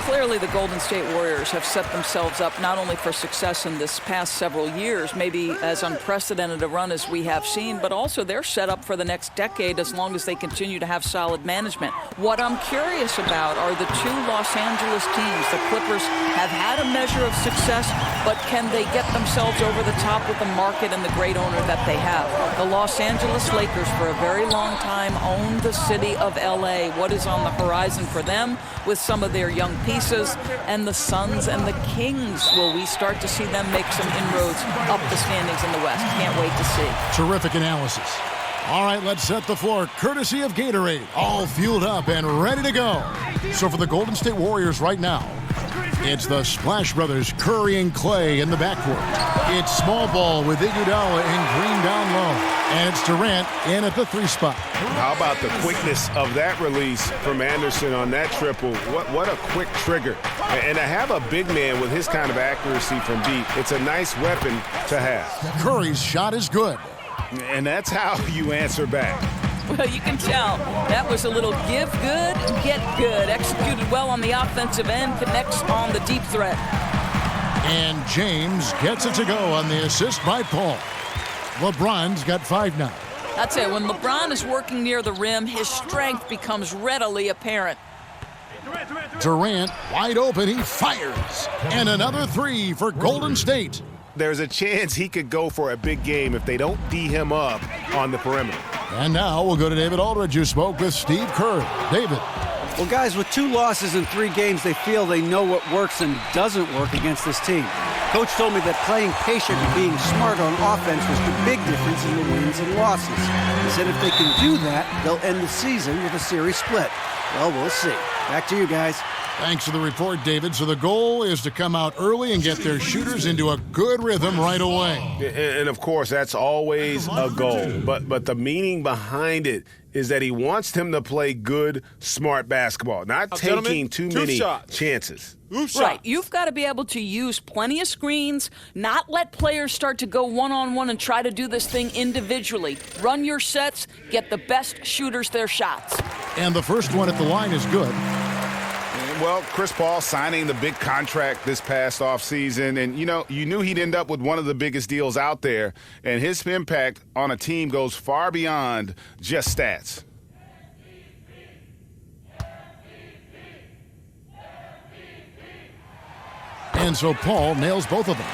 clearly the Golden State Warriors have set themselves up not only for success in this past several years, maybe as unprecedented a run as we have seen, but also they're set up for the next decade as long as they continue to have solid management. What I'm curious about are the two Los Angeles teams. The Clippers have had a measure of success, but can they get themselves over the top with the market and the great owner that they have? The Los Angeles Lakers for a very long time owned the city of LA. What is on the horizon for them with some of their young pieces? And the Suns and the Kings, will we start to see them make some inroads up the standings in the West? Can't wait to see. Terrific analysis. All right, let's set the floor courtesy of Gatorade. All fueled up and ready to go. So for the Golden State Warriors right now, it's the Splash Brothers, Curry and Clay in the backcourt. It's small ball with Iguodala and Green down low. And it's Durant in at the 3 spot. How about the quickness of that release from Anderson on that triple? What a quick trigger. And to have a big man with his kind of accuracy from deep, it's a nice weapon to have. Curry's shot is good. And that's how you answer back. Well, you can tell that was a little give good, get good. Executed well on the offensive end, connects on the deep threat. And James gets it to go on the assist by Paul. LeBron's got 5 now. That's it. When LeBron is working near the rim, his strength becomes readily apparent. Durant wide open, he fires. And another 3 for Golden State. There's a chance he could go for a big game if they don't D him up on the perimeter. And now we'll go to David Aldridge, who spoke with Steve Kerr. David. Well, guys, with 2 losses in 3 games, they feel they know what works and doesn't work against this team. Coach told me that playing patient and being smart on offense was the big difference in the wins and losses. He said if they can do that, they'll end the season with a series split. Well, we'll see. Back to you guys. Thanks for the report, David. So the goal is to come out early and get their shooters into a good rhythm right away. And of course, that's always a goal. But the meaning behind it is that he wants them to play good, smart basketball, not taking too many chances. Right. You've got to be able to use plenty of screens, not let players start to go one-on-one and try to do this thing individually. Run your sets, get the best shooters their shots. And the first one at the line is good. Well, Chris Paul signing the big contract this past offseason, and you knew he'd end up with one of the biggest deals out there, and his impact on a team goes far beyond just stats. And so Paul nails both of them.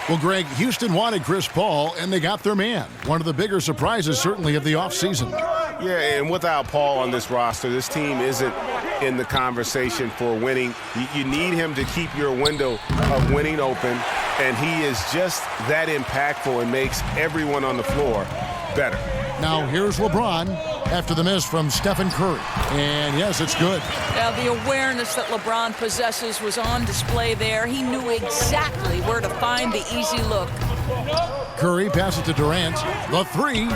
Well, Greg, Houston wanted Chris Paul, and they got their man. One of the bigger surprises, certainly, of the offseason. Yeah, and without Paul on this roster, this team isn't in the conversation for winning. You need him to keep your window of winning open, and he is just that impactful and makes everyone on the floor better. Now here's LeBron after the miss from Stephen Curry. And yes, it's good. Now the awareness that LeBron possesses was on display there. He knew exactly where to find the easy look. Curry passes to Durant. The 3.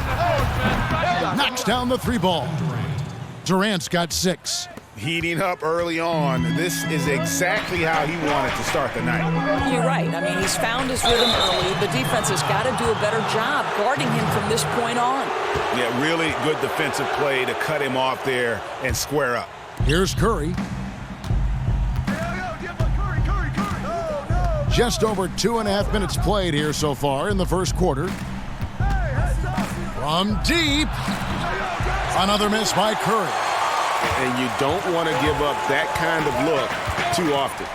Knocks down the 3 ball. Durant's got 6. Heating up early on. This is exactly how he wanted to start the night. You're right. I mean, he's found his rhythm early. The defense has got to do a better job guarding him from this point on. Yeah, really good defensive play to cut him off there and square up. Here's Curry. Just over 2.5 minutes played here so far in the first quarter. From deep. Another miss by Curry. And you don't want to give up that kind of look too often.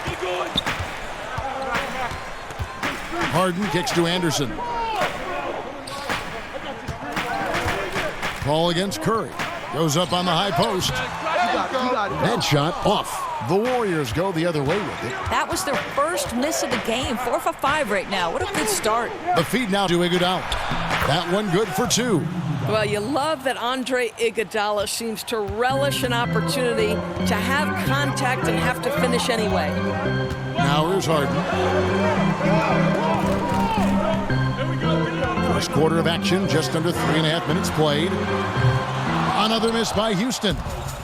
Harden kicks to Anderson. Paul against Curry. Goes up on the high post. Head shot off. The Warriors go the other way with it. That was their first miss of the game. 4 for 5 right now. What a good start. The feed now to Iguodala. That one good for 2. Well, you love that Andre Iguodala seems to relish an opportunity to have contact and have to finish anyway. Now here's Harden. First quarter of action, just under 3.5 minutes played. Another miss by Houston.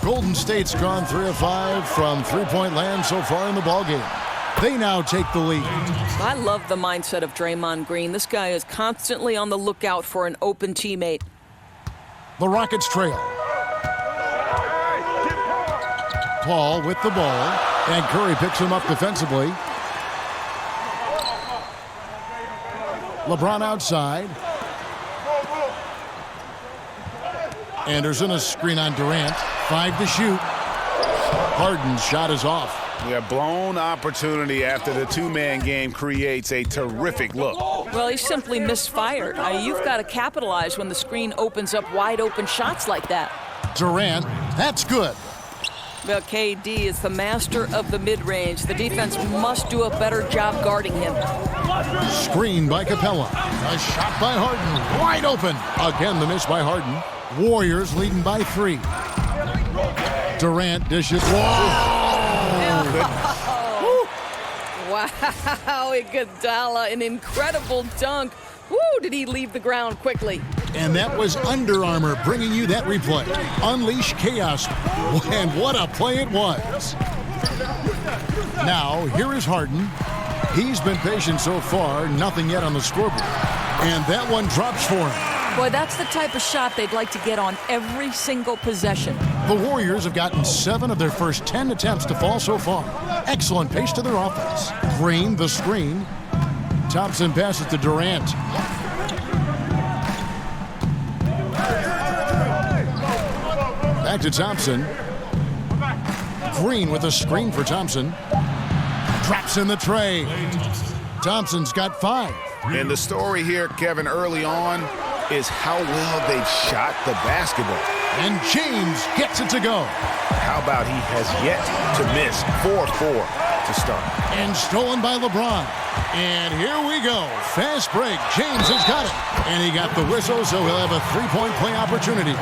Golden State's gone 3 of 5 from three-point land so far in the ballgame. They now take the lead. I love the mindset of Draymond Green. This guy is constantly on the lookout for an open teammate. The Rockets trail. Paul with the ball. And Curry picks him up defensively. LeBron outside. Anderson, a screen on Durant. 5 to shoot. Harden's shot is off. Yeah, blown opportunity after the two-man game creates a terrific look. Well, he simply misfired. You've got to capitalize when the screen opens up wide open shots like that. Durant, that's good. Well, KD is the master of the mid-range. The defense must do a better job guarding him. Screen by Capella. A shot by Harden. Wide open. Again, the miss by Harden. Warriors leading by 3. Durant dishes. Whoa! Wow, Iguodala, an incredible dunk. Woo, did he leave the ground quickly. And that was Under Armour bringing you that replay. Unleash chaos. And what a play it was. Now, here is Harden. He's been patient so far, nothing yet on the scoreboard. And that one drops for him. Boy, that's the type of shot they'd like to get on every single possession. The Warriors have gotten 7 of their first 10 attempts to fall so far. Excellent pace to their offense. Green, the screen. Thompson passes to Durant. Back to Thompson. Green with a screen for Thompson. Drops in the tray. Thompson's got 5. And the story here, Kevin, early on is how well they've shot the basketball. And James gets it to go. How about he has yet to miss 4-4 to start. And stolen by LeBron. And here we go. Fast break. James has got it. And he got the whistle, so he'll have a 3-point play opportunity.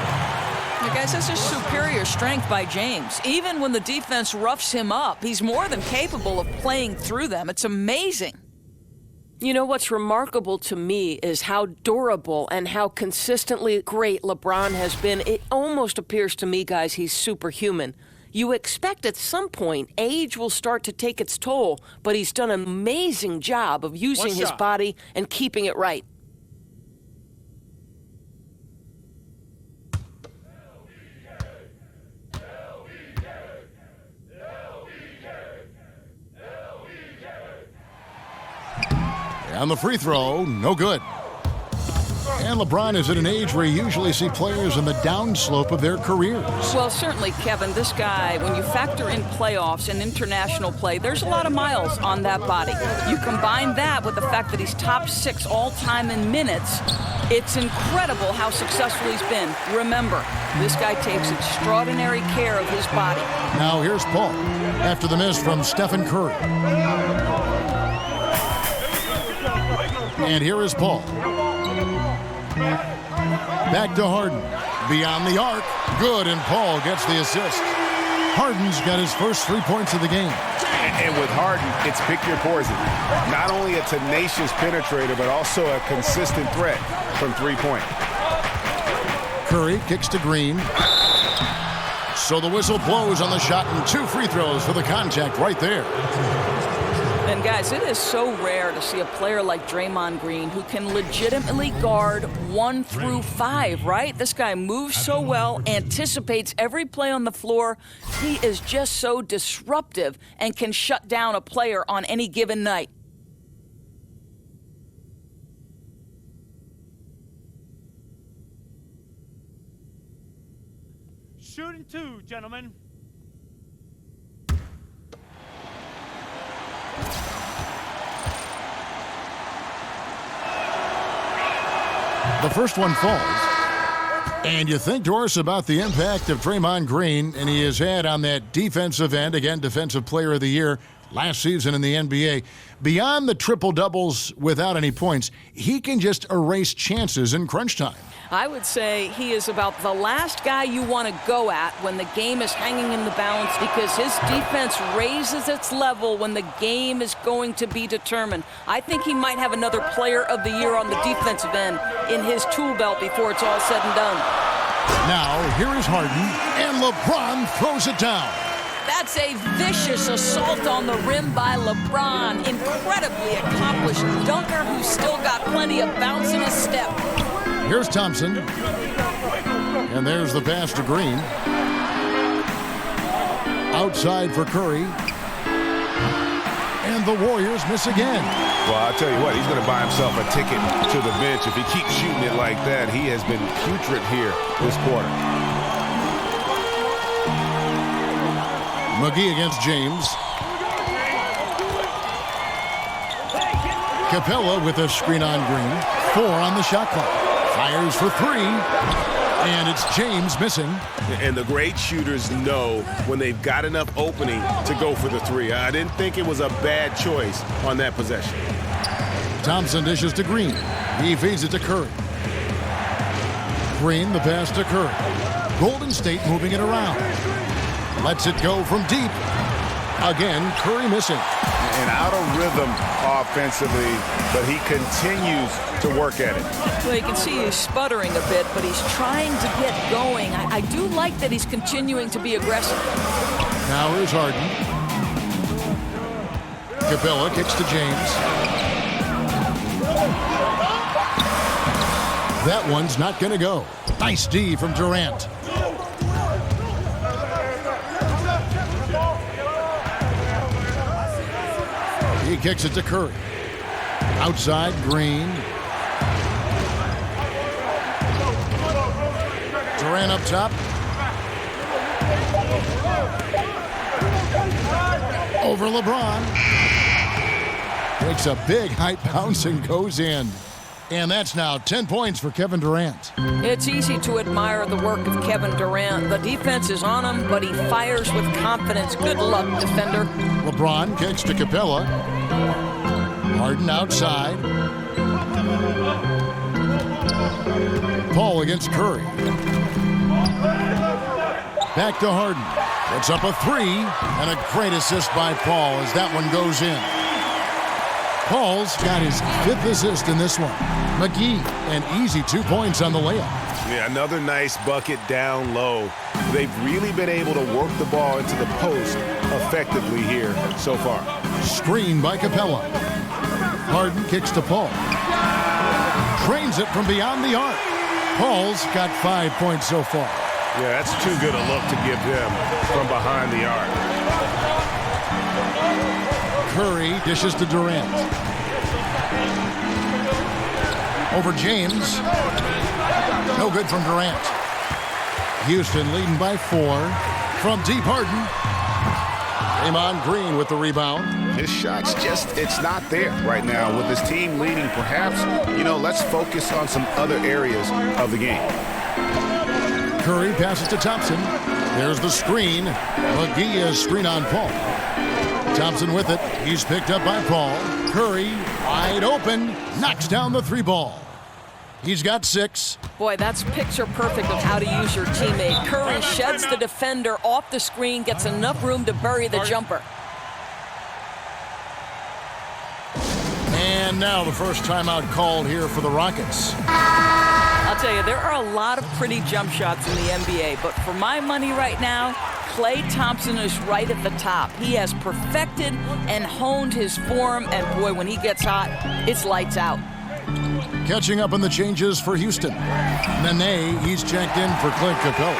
You guys, this is superior strength by James. Even when the defense roughs him up, he's more than capable of playing through them. It's amazing. You know what's remarkable to me is how durable and how consistently great LeBron has been. It almost appears to me, guys, he's superhuman. You expect at some point age will start to take its toll, but he's done an amazing job of using his body and keeping it right. On the free throw, no good. And LeBron is at an age where you usually see players in the downslope of their careers. Well, certainly, Kevin, this guy, when you factor in playoffs and international play, there's a lot of miles on that body. You combine that with the fact that he's top 6 all-time in minutes, it's incredible how successful he's been. Remember, this guy takes extraordinary care of his body. Now here's Paul after the miss from Stephen Curry. And here is Paul. Back to Harden. Beyond the arc. Good, and Paul gets the assist. Harden's got his first 3 points of the game. And with Harden, it's pick your poison. Not only a tenacious penetrator, but also a consistent threat from 3-point. Curry kicks to Green. So the whistle blows on the shot, and 2 free throws for the contact right there. And guys, it is so rare to see a player like Draymond Green who can legitimately guard 1 through 5, right? This guy moves so well, anticipates every play on the floor. He is just so disruptive and can shut down a player on any given night. Shooting 2, gentlemen. The first one falls. And you think, Doris, about the impact of Draymond Green, and he has had on that defensive end, again, Defensive Player of the Year last season in the NBA. Beyond the triple-doubles without any points, he can just erase chances in crunch time. I would say he is about the last guy you want to go at when the game is hanging in the balance, because his defense raises its level when the game is going to be determined. I think he might have another Player of the Year on the defensive end in his tool belt before it's all said and done. Now, here is Harden, and LeBron throws it down. That's a vicious assault on the rim by LeBron. Incredibly accomplished dunker who's still got plenty of bounce in his step. Here's Thompson. And there's the pass to Green. Outside for Curry. And the Warriors miss again. Well, I'll tell you what, he's going to buy himself a ticket to the bench. If he keeps shooting it like that, he has been putrid here this quarter. McGee against James. Capella with a screen on Green. 4 on the shot clock. Fires for 3. And it's James missing. And the great shooters know when they've got enough opening to go for the 3. I didn't think it was a bad choice on that possession. Thompson dishes to Green. He feeds it to Curry. Green, the pass to Curry. Golden State moving it around. Lets it go from deep. Again, Curry missing. And out of rhythm offensively, but he continues to work at it. Well, you can see he's sputtering a bit, but he's trying to get going. I do like that he's continuing to be aggressive. Now here's Harden. Capella kicks to James. That one's not going to go. Nice D from Durant. He kicks it to Curry. Outside, Green. Durant up top. Over LeBron. Takes a big height bounce and goes in. And that's now 10 points for Kevin Durant. It's easy to admire the work of Kevin Durant. The defense is on him, but he fires with confidence. Good luck, defender. LeBron kicks to Capella. Harden outside. Paul against Curry. Back to Harden. Puts up a 3, and a great assist by Paul as that one goes in. Paul's got his 5th assist in this one. McGee, an easy 2 points on the layup. Yeah, another nice bucket down low. They've really been able to work the ball into the post effectively here so far. Screen by Capella. Harden kicks to Paul. Trains it from beyond the arc. Paul's got 5 points so far. Yeah, that's too good a look to give them from behind the arc. Curry dishes to Durant. Over James. No good from Durant. Houston leading by 4. From deep, Harden. Draymond Green with the rebound. His shot's just, it's not there right now. With his team leading, perhaps, let's focus on some other areas of the game. Curry passes to Thompson. There's the screen. McGee screen on Paul. Thompson with it. He's picked up by Paul. Curry, wide open, knocks down the 3 ball. He's got 6. Boy, that's picture perfect of how to use your teammate. Curry sheds the defender off the screen, gets enough room to bury the jumper. And now the first timeout called here for the Rockets. I'll tell you, there are a lot of pretty jump shots in the NBA, but for my money right now, Klay Thompson is right at the top. He has perfected and honed his form, and boy, when he gets hot, it's lights out. Catching up on the changes for Houston. Nene, he's checked in for Clint Capella.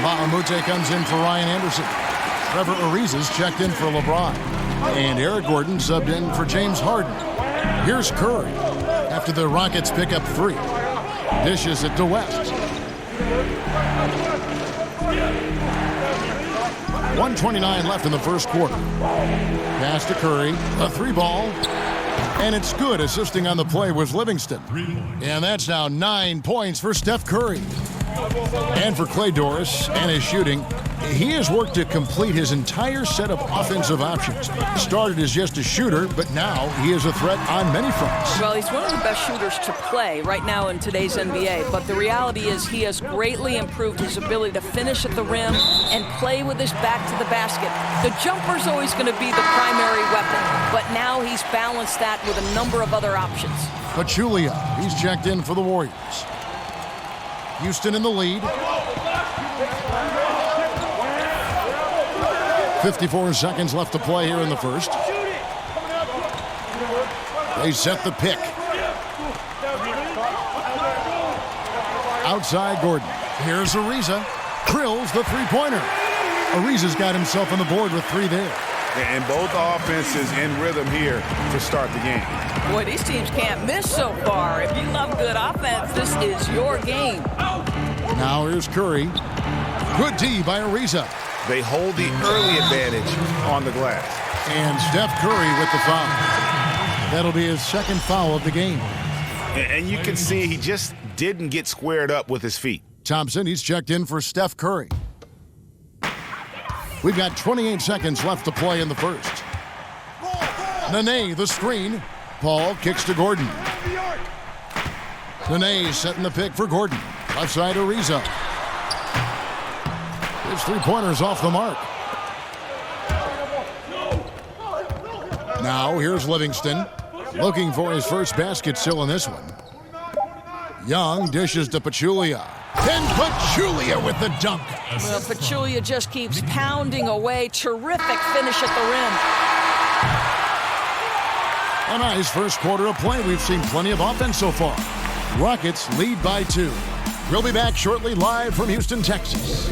Bahamute comes in for Ryan Anderson. Trevor Ariza's checked in for LeBron. And Eric Gordon subbed in for James Harden. Here's Curry after the Rockets pick up 3. Dishes it to West. 1:29 left in the first quarter. Pass to Curry. A 3 ball. And it's good. Assisting on the play was Livingston. And that's now 9 points for Steph Curry. And for Klay Doris and his shooting, he has worked to complete his entire set of offensive options. Started as just a shooter, but now he is a threat on many fronts. Well, he's one of the best shooters to play right now in today's NBA, but the reality is he has greatly improved his ability to finish at the rim and play with his back to the basket. The jumper's always going to be the primary weapon, but now he's balanced that with a number of other options. Pachulia, he's checked in for the Warriors. Houston in the lead. 54 seconds left to play here in the first. They set the pick. Outside Gordon. Here's Ariza. Drills the 3-pointer. Ariza's got himself on the board with 3 there. And both offenses in rhythm here to start the game. Boy, these teams can't miss so far. If you love good offense, this is your game. Now here's Curry. Good D by Ariza. They hold the early advantage on the glass. And Steph Curry with the foul. That'll be his second foul of the game. And you can see he just didn't get squared up with his feet. Thompson, he's checked in for Steph Curry. We've got 28 seconds left to play in the first. Nene, the screen. Paul kicks to Gordon. Nene setting the pick for Gordon. Left side Ariza. His three-pointer's off the mark. Now here's Livingston. Looking for his first basket still in this one. Young dishes to Pachulia. And Pachulia with the dunk. Well, Pachulia just keeps pounding away. Terrific finish at the rim. A nice first quarter of play. We've seen plenty of offense so far. Rockets lead by 2. We'll be back shortly live from Houston, Texas.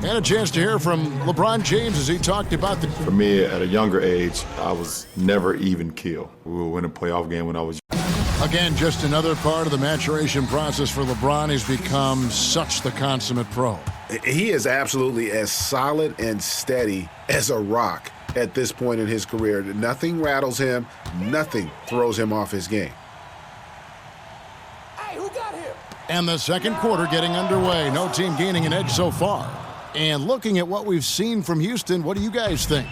And a chance to hear from LeBron James as he talked about the... For me, at a younger age, I was never even killed. We would win a playoff game when I was... Again, just another part of the maturation process for LeBron. He's become such the consummate pro. He is absolutely as solid and steady as a rock at this point in his career. Nothing rattles him. Nothing throws him off his game. Hey, who got him? And the second quarter getting underway. No team gaining an edge so far. And looking at what we've seen from Houston, what do you guys think?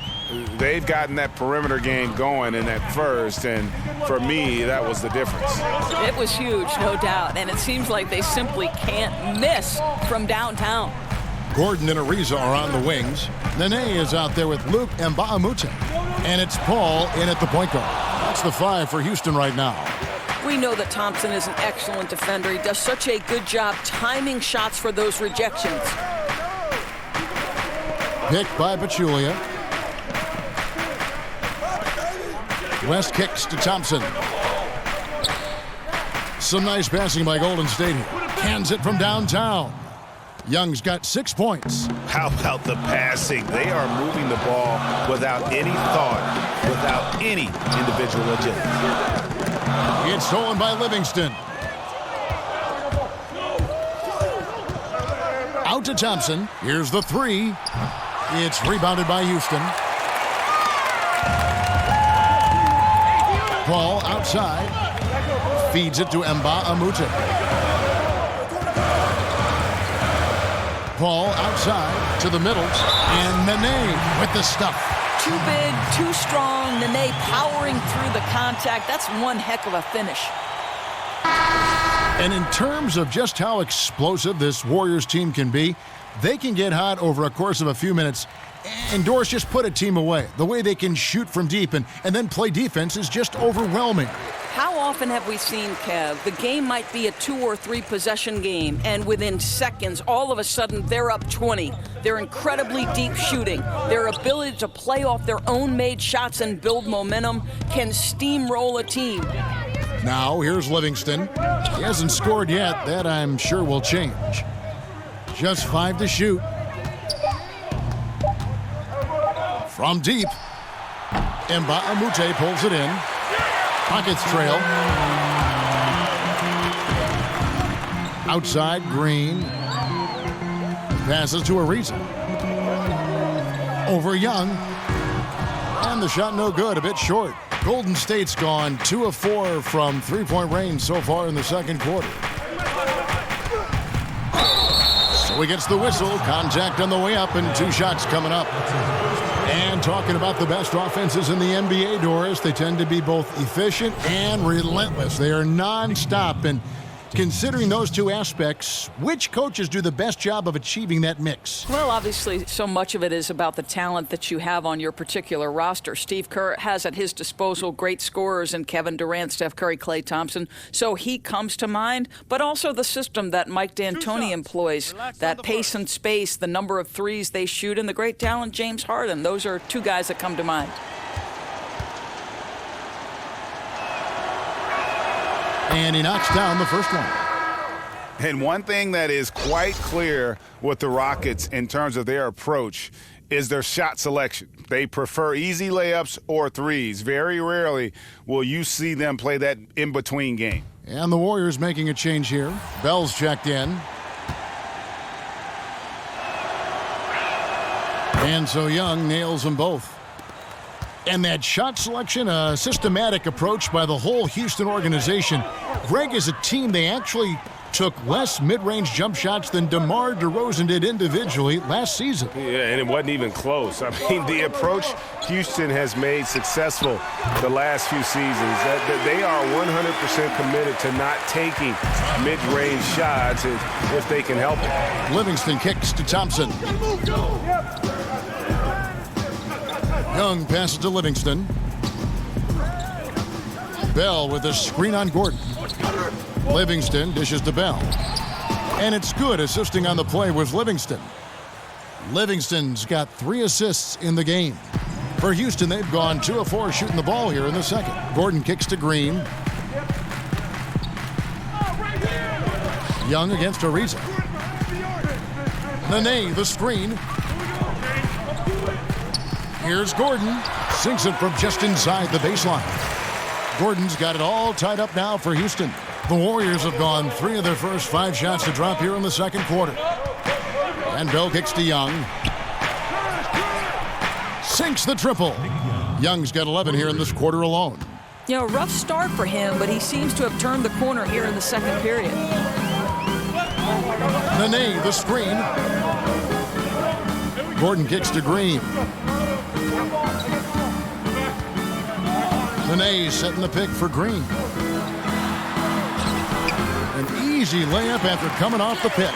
They've gotten that perimeter game going in that first, and for me, that was the difference. It was huge, no doubt, and it seems like they simply can't miss from downtown. Gordon and Ariza are on the wings. Nene is out there with Luke Mbamute. And it's Paul in at the point guard. That's the 5 for Houston right now. We know that Thompson is an excellent defender. He does such a good job timing shots for those rejections. Picked by Pachulia. West kicks to Thompson. Some nice passing by Golden State here. Hands it from downtown. Young's got 6 points. How about the passing? They are moving the ball without any thought, without any individual agility. It's stolen by Livingston. Out to Thompson. Here's the 3. It's rebounded by Houston. Paul outside. Feeds it to Mbamute. Paul outside to the middle. And Nene with the stuff. Too big, too strong. Nene powering through the contact. That's one heck of a finish. And in terms of just how explosive this Warriors team can be, they can get hot over a course of a few minutes, and Doris just put a team away. The way they can shoot from deep and then play defense is just overwhelming. How often have we seen, Kev, the game might be a 2 or 3 possession game, and within seconds, all of a sudden, they're up 20. They're incredibly deep shooting. Their ability to play off their own made shots and build momentum can steamroll a team. Now, here's Livingston. He hasn't scored yet. That, I'm sure, will change. Just 5 to shoot. From deep. Mbamute pulls it in. Pockets trail. Outside, Green. Passes to Ariza. Over Young. And the shot no good, a bit short. Golden State's gone 2 of 4 from three-point range so far in the second quarter. So he gets the whistle. Contact on the way up and 2 shots coming up. And talking about the best offenses in the NBA, Doris, they tend to be both efficient and relentless. They are nonstop. And considering those 2 aspects, which coaches do the best job of achieving that mix? Well, obviously, so much of it is about the talent that you have on your particular roster. Steve Kerr has at his disposal great scorers in Kevin Durant, Steph Curry, Klay Thompson, so he comes to mind, but also the system that Mike D'Antoni employs, that pace and space, the number of threes they shoot, and the great talent James Harden. Those are 2 guys that come to mind. And he knocks down the first one. And one thing that is quite clear with the Rockets in terms of their approach is their shot selection. They prefer easy layups or threes. Very rarely will you see them play that in-between game. And the Warriors making a change here. Bell's checked in. And so Young nails them both. And that shot selection, a systematic approach by the whole Houston organization. Greg, is a team, they actually took less mid-range jump shots than DeMar DeRozan did individually last season. Yeah, and it wasn't even close. I mean, the approach Houston has made successful the last few seasons, that they are 100% committed to not taking mid-range shots if they can help it. Livingston kicks to Thompson. Young passes to Livingston. Bell with a screen on Gordon. Livingston dishes to Bell. And it's good. Assisting on the play was Livingston. Livingston's got 3 assists in the game. For Houston, they've gone 2 of 4 shooting the ball here in the second. Gordon kicks to Green. Young against Ariza. Nene, the screen. Here's Gordon. Sinks it from just inside the baseline. Gordon's got it all tied up now for Houston. The Warriors have gone 3 of their first 5 shots to drop here in the second quarter. And Bell kicks to Young. Sinks the triple. Young's got 11 here in this quarter alone. You know, rough start for him, but he seems to have turned the corner here in the second period. Nene, the screen. Gordon kicks to Green. Nene setting the pick for Green. An easy layup after coming off the pick.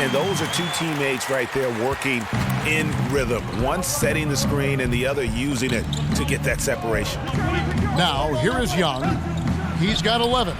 And those are 2 teammates right there working in rhythm. One setting the screen and the other using it to get that separation. Now, here is Young. He's got 11.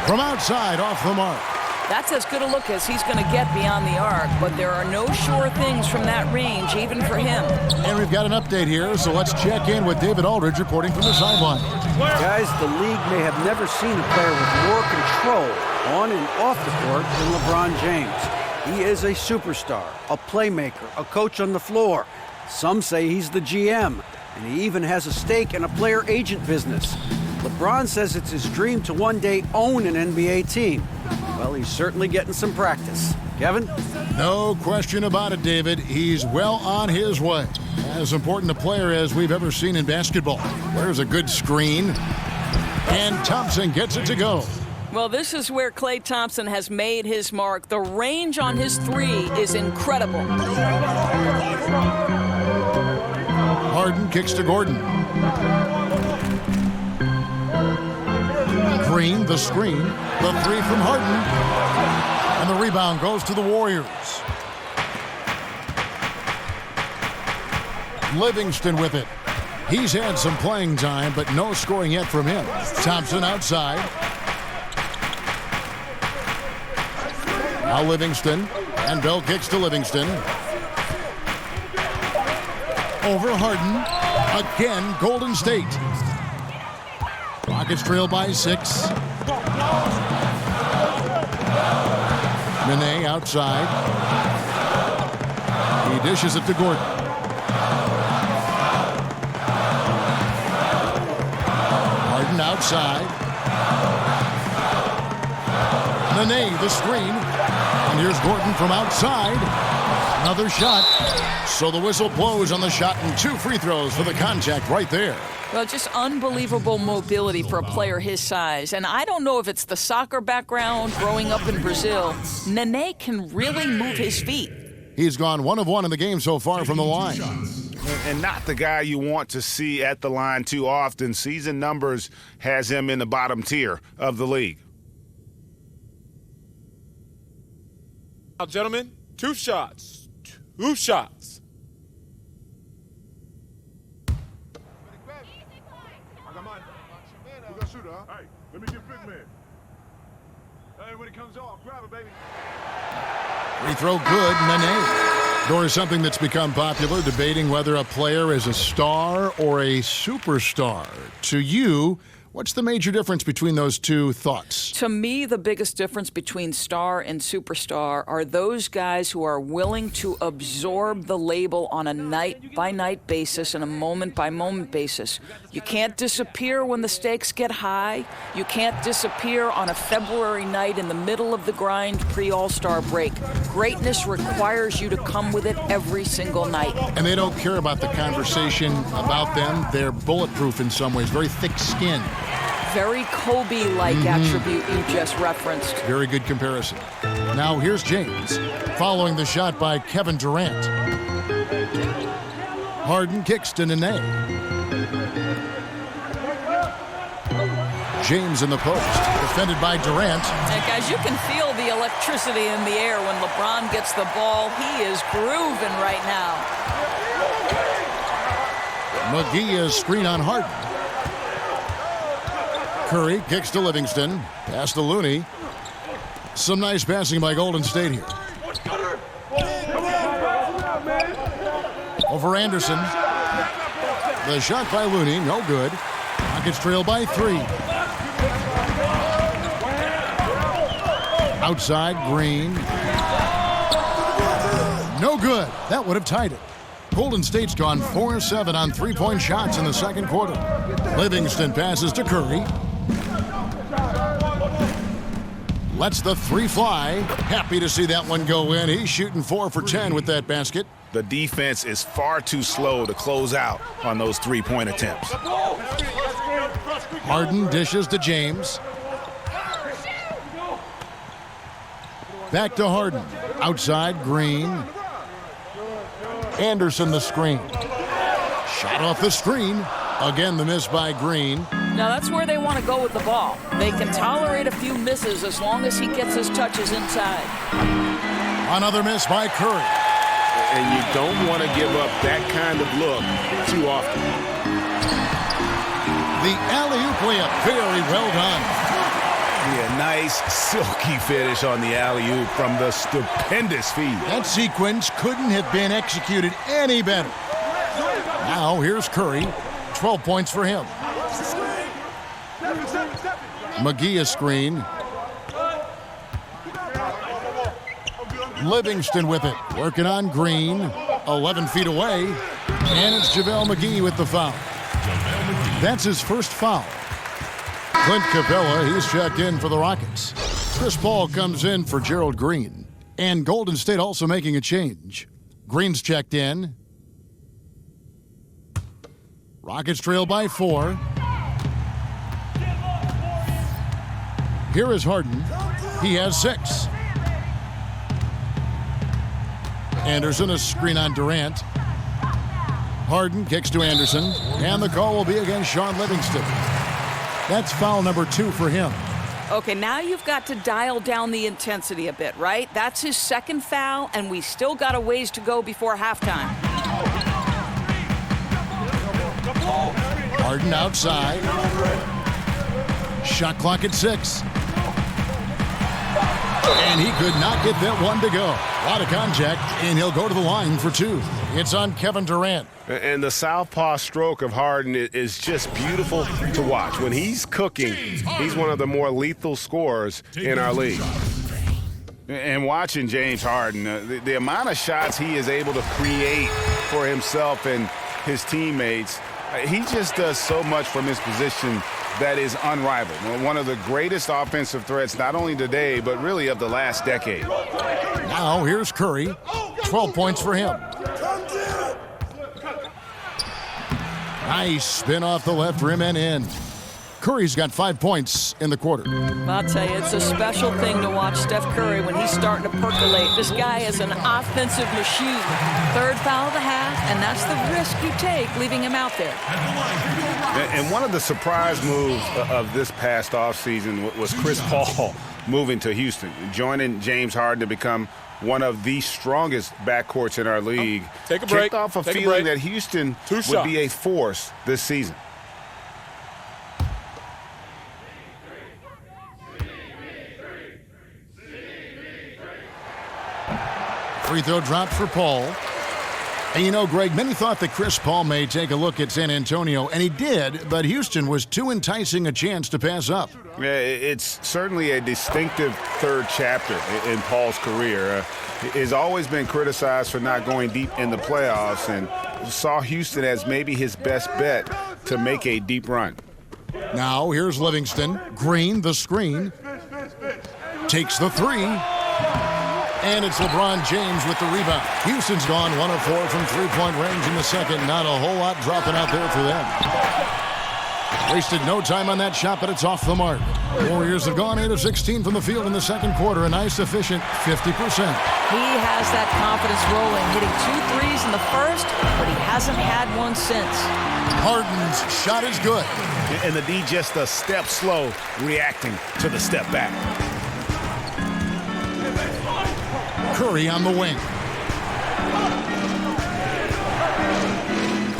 From outside, off the mark. That's as good a look as he's going to get beyond the arc, but there are no sure things from that range, even for him. And we've got an update here, so let's check in with David Aldridge reporting from the sideline. Guys, the league may have never seen a player with more control on and off the court than LeBron James. He is a superstar, a playmaker, a coach on the floor. Some say he's the GM, and he even has a stake in a player agent business. LeBron says it's his dream to one day own an NBA team. Well, he's certainly getting some practice. Kevin? No question about it, David. He's well on his way. As important a player as we've ever seen in basketball. There's a good screen. And Thompson gets it to go. Well, this is where Klay Thompson has made his mark. The range on his 3 is incredible. Harden kicks to Gordon. Green, the screen, the 3 from Harden, and the rebound goes to the Warriors. Livingston with it. He's had some playing time, but no scoring yet from him. Thompson outside. Now Livingston, and Bell kicks to Livingston. Over Harden, again Golden State. Rockets trail by 6. Nene outside. He dishes it to Gordon. Harden outside. Nene, the screen. And here's Gordon from outside. Another shot. So the whistle blows on the shot and 2 free throws for the contact right there. Well, just unbelievable mobility for a player his size. And I don't know if it's the soccer background, growing up in Brazil. Nene can really move his feet. He's gone 1 of 1 in the game so far from the line. And not the guy you want to see at the line too often. Season numbers has him in the bottom tier of the league. Now, gentlemen, 2 shots. 2 shots. Hey, let me get big man. Hey, when it comes off, grab it, baby. Free throw good, Nene. Or something that's become popular, debating whether a player is a star or a superstar. To you, What's the major difference between those two thoughts? To me, the biggest difference between star and superstar are those guys who are willing to absorb the label on a night-by-night basis and a moment-by-moment basis. You can't disappear when the stakes get high. You can't disappear on a February night in the middle of the grind pre-All-Star break. Greatness requires you to come with it every single night. And they don't care about the conversation about them. They're bulletproof in some ways, very thick-skinned. Very Kobe-like attribute you just referenced. Very good comparison. Now here's James, following the shot by Kevin Durant. Harden kicks to Nene. James in the post, defended by Durant. And guys, you can feel the electricity in the air when LeBron gets the ball. He is grooving right now. McGee is screen on Harden. Curry kicks to Livingston. Pass to Looney. Some nice passing by Golden State here. Over Anderson. The shot by Looney, no good. Rockets trail by 3. Outside, Green. No good. That would have tied it. Golden State's gone 4-7 on three-point shots in the second quarter. Livingston passes to Curry. Lets the 3 fly. Happy to see that one go in. He's shooting 4 for 10 with that basket. The defense is far too slow to close out on those three-point attempts. Harden dishes to James. Back to Harden. Outside, Green. Anderson the screen. Shot off the screen. Again, the miss by Green. Now that's where they want to go with the ball. They can tolerate a few misses as long as he gets his touches inside. Another miss by Curry. And you don't want to give up that kind of look too often. The alley-oop layup, very well done. Yeah, nice silky finish on the alley-oop from the stupendous feed. That sequence couldn't have been executed any better. Now here's Curry. 12 points for him. McGee a screen. Livingston with it. Working on Green. 11 feet away. And it's JaVale McGee with the foul. That's his first foul. Clint Capella, he's checked in for the Rockets. Chris Paul comes in for Gerald Green. And Golden State also making a change. Green's checked in. Rockets trail by 4. Here is Harden. He has 6. Anderson, a screen on Durant. Harden kicks to Anderson. And the call will be against Sean Livingston. That's foul number 2 for him. Okay, now you've got to dial down the intensity a bit, right? That's his second foul, and we still got a ways to go before halftime. Harden outside. Shot clock at 6. And he could not get that one to go. A lot of contact, and he'll go to the line for 2. It's on Kevin Durant. And the southpaw stroke of Harden is just beautiful to watch. When he's cooking, he's one of the more lethal scorers in our league. And watching James Harden, the amount of shots he is able to create for himself and his teammates, he just does so much from his position that is unrivaled. One of the greatest offensive threats, not only today, but really of the last decade. Now here's Curry. 12 points for him. Nice spin off the left rim and in. Curry's got 5 points in the quarter. I'll tell you, it's a special thing to watch Steph Curry when he's starting to percolate. This guy is an offensive machine. 3rd foul of the half, and that's the risk you take leaving him out there. And one of the surprise moves of this past offseason was Chris Paul moving to Houston, joining James Harden to become one of the strongest backcourts in our league. Take a break. Kicked off a feeling that Houston would be a force this season. Free throw dropped for Paul. And you know, Greg, many thought that Chris Paul may take a look at San Antonio, and he did, but Houston was too enticing a chance to pass up. Yeah, it's certainly a distinctive third chapter in Paul's career. He's always been criticized for not going deep in the playoffs, and saw Houston as maybe his best bet to make a deep run. Now, here's Livingston. Green, the screen. Takes the three. And it's LeBron James with the rebound. Houston's gone 1 of 4 from three-point range in the second. Not a whole lot dropping out there for them. Wasted no time on that shot, but it's off the mark. Warriors have gone 8 of 16 from the field in the second quarter. A nice, efficient 50%. He has that confidence rolling, hitting 2 threes in the first, but he hasn't had one since. Harden's shot is good. And the D just a step slow, reacting to the step back. Curry on the wing.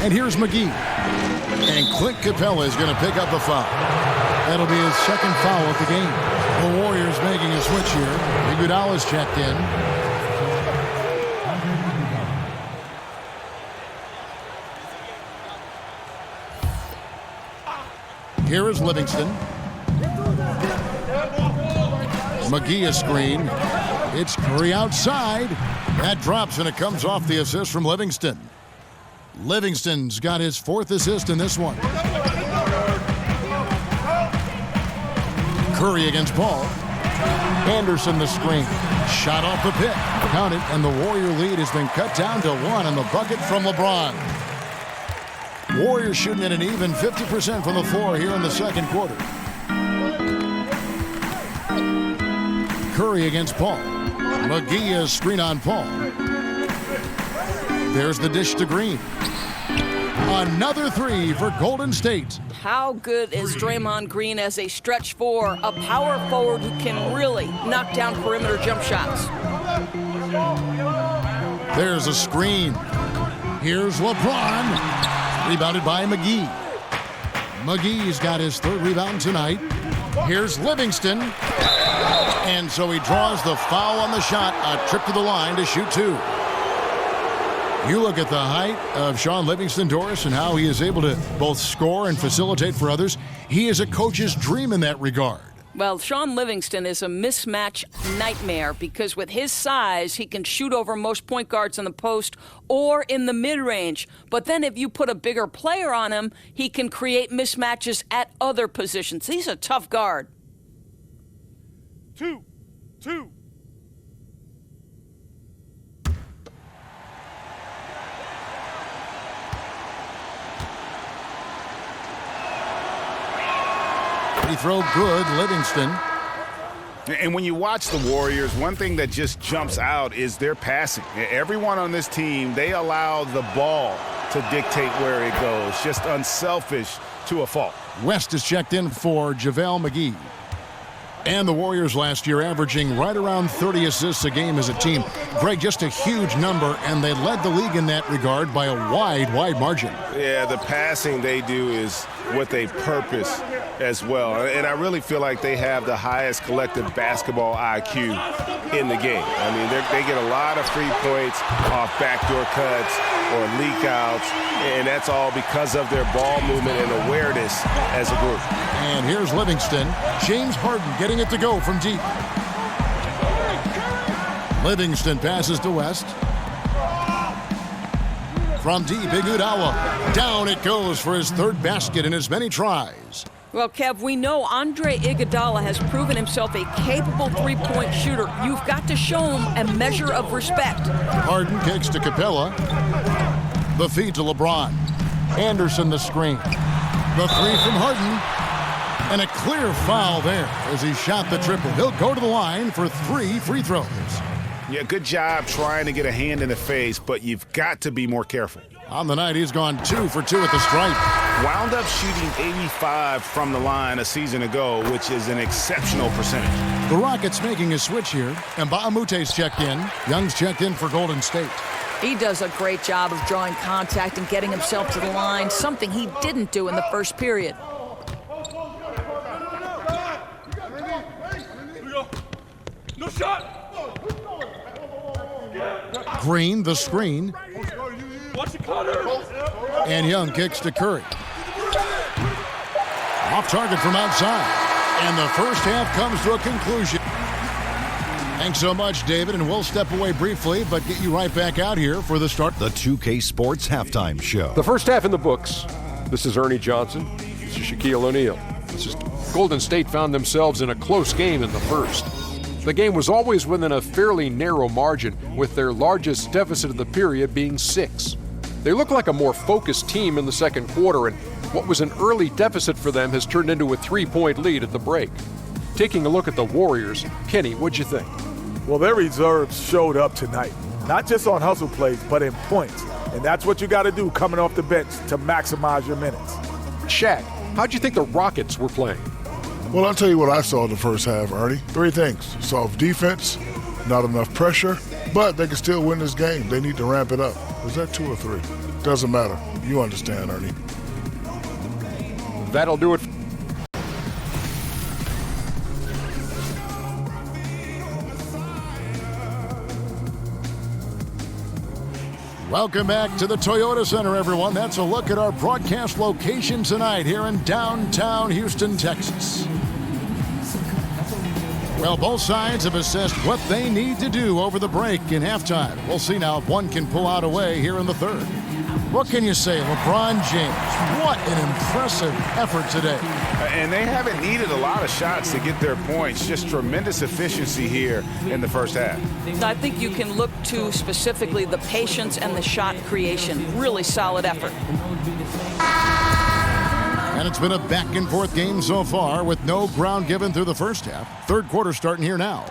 And here's McGee. And Clint Capella is going to pick up the foul. That'll be his second foul of the game. The Warriors making a switch here. Iguodala's checked in. Here is Livingston. McGee a screen. It's Curry outside. That drops, and it comes off the assist from Livingston. Livingston's got his 4th assist in this one. Curry against Paul. Anderson the screen. Shot off the pick. Counted, and the Warrior lead has been cut down to 1 on the bucket from LeBron. Warriors shooting at an even 50% from the floor here in the second quarter. Curry against Paul. McGee is screen on Paul. There's the dish to Green. Another 3 for Golden State. How good is Draymond Green as a stretch 4, a power forward who can really knock down perimeter jump shots? There's a screen. Here's LeBron. Rebounded by McGee. McGee's got his 3rd rebound tonight. Here's Livingston. And so he draws the foul on the shot. A trip to the line to shoot 2. You look at the height of Shaun Livingston, Doris, and how he is able to both score and facilitate for others. He is a coach's dream in that regard. Well, Shaun Livingston is a mismatch nightmare because with his size, he can shoot over most point guards in the post or in the mid-range. But then if you put a bigger player on him, he can create mismatches at other positions. He's a tough guard. 2. Free throw good, Livingston. And when you watch the Warriors, one thing that just jumps out is their passing. Everyone on this team, they allow the ball to dictate where it goes. Just unselfish to a fault. West is checked in for JaVale McGee. And the Warriors last year averaging right around 30 assists a game as a team. Greg, just a huge number, and they led the league in that regard by a wide margin. Yeah, the passing they do is what they purpose as well. And I really feel like they have the highest collective basketball IQ in the game. I mean, they get a lot of free points off backdoor cuts or leak outs, and that's all because of their ball movement and awareness as a group. And here's Livingston. James Harden getting it to go from deep. Livingston passes to West. From deep, Iguodala. Down it goes for his 3rd basket in as many tries. Well, Kev, we know Andre Iguodala has proven himself a capable three-point shooter. You've got to show him a measure of respect. Harden kicks to Capella. The feed to LeBron. Anderson the screen. The 3 from Harden. And a clear foul there as he shot the triple. He'll go to the line for 3 free throws. Yeah, good job trying to get a hand in the face, but you've got to be more careful. On the night, he's gone 2 for 2 at the stripe. Wound up shooting 85 from the line a season ago, which is an exceptional percentage. The Rockets making a switch here. And Baamute's checked in. Young's checked in for Golden State. He does a great job of drawing contact and getting himself to the line, something he didn't do in the first period. No shot. Green, the screen. And Young kicks to Curry. Off target from outside. And the first half comes to a conclusion. Thanks so much, David, and we'll step away briefly, but get you right back out here for the start. The 2K Sports Halftime Show. The first half in the books. This is Ernie Johnson. This is Shaquille O'Neal. Golden State found themselves in a close game in the first. The game was always within a fairly narrow margin, with their largest deficit of the period being 6. They look like a more focused team in the second quarter, and what was an early deficit for them has turned into a 3-point lead at the break. Taking a look at the Warriors, Kenny, what'd you think? Well, their reserves showed up tonight, not just on hustle plays, but in points. And that's what you got to do coming off the bench to maximize your minutes. Shaq, how'd you think the Rockets were playing? Well, I'll tell you what I saw in the first half, Ernie. 3 things. Soft defense, not enough pressure, but they can still win this game. They need to ramp it up. Was that 2 or 3? Doesn't matter. You understand, Ernie. That'll do it. Welcome back to the Toyota Center, everyone. That's a look at our broadcast location tonight here in downtown Houston, Texas. Well, both sides have assessed what they need to do over the break in halftime. We'll see now if one can pull out a way here in the third. What can you say, LeBron James? What an impressive effort today. And they haven't needed a lot of shots to get their points. Just tremendous efficiency here in the first half. I think you can look to specifically the patience and the shot creation. Really solid effort. And it's been a back-and-forth game so far with no ground given through the first half. Third quarter starting here now.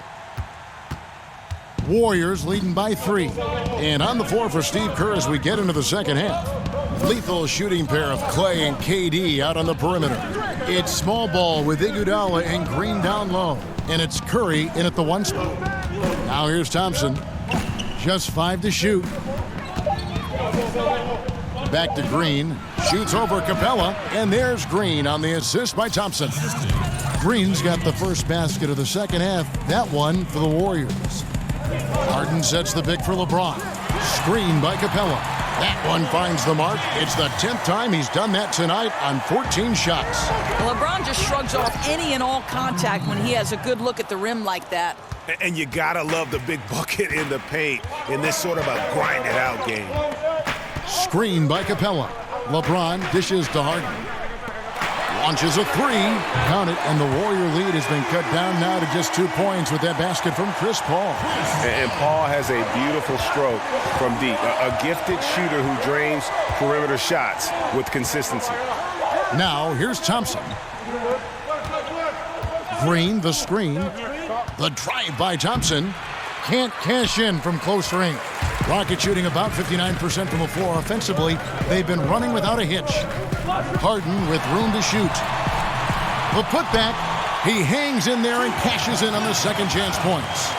Warriors leading by 3. And on the floor for Steve Kerr as we get into the second half. Lethal shooting pair of Clay and KD out on the perimeter. It's small ball with Iguodala and Green down low. And it's Curry in at the 1 spot. Now here's Thompson. Just 5 to shoot. Back to Green. Shoots over Capella. And there's Green on the assist by Thompson. Green's got the first basket of the second half. That one for the Warriors. Harden sets the pick for LeBron. Screen by Capella. That one finds the mark. It's the 10th time he's done that tonight on 14 shots. LeBron just shrugs off any and all contact when he has a good look at the rim like that. And you gotta love the big bucket in the paint in this sort of a grind-it-out game. Screen by Capella. LeBron dishes to Harden. Launches a 3. Count it, and the Warrior lead has been cut down now to just 2 points with that basket from Chris Paul. And Paul has a beautiful stroke from deep. A gifted shooter who drains perimeter shots with consistency. Now, here's Thompson. Green, the screen. The drive by Thompson. Can't cash in from close range. Rocket shooting about 59% from the floor offensively. They've been running without a hitch. Harden with room to shoot. The putback. He hangs in there and cashes in on the second chance points.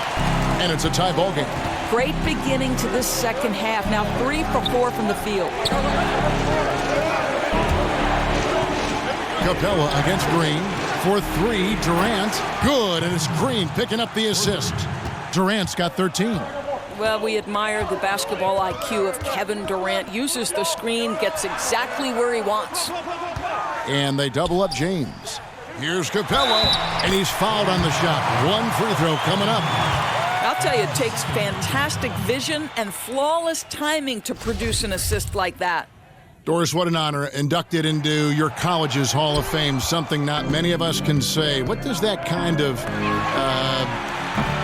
And it's a tie ball game. Great beginning to this second half. Now 3 for 4 from the field. Capella against Green. For 3, Durant. Good, and it's Green picking up the assist. Durant's got 13. Well, we admire the basketball IQ of Kevin Durant. Uses the screen, gets exactly where he wants. And they double up James. Here's Capella, and he's fouled on the shot. 1 free throw coming up. I'll tell you, it takes fantastic vision and flawless timing to produce an assist like that. Doris, what an honor. Inducted into your college's Hall of Fame, something not many of us can say. What does that kind of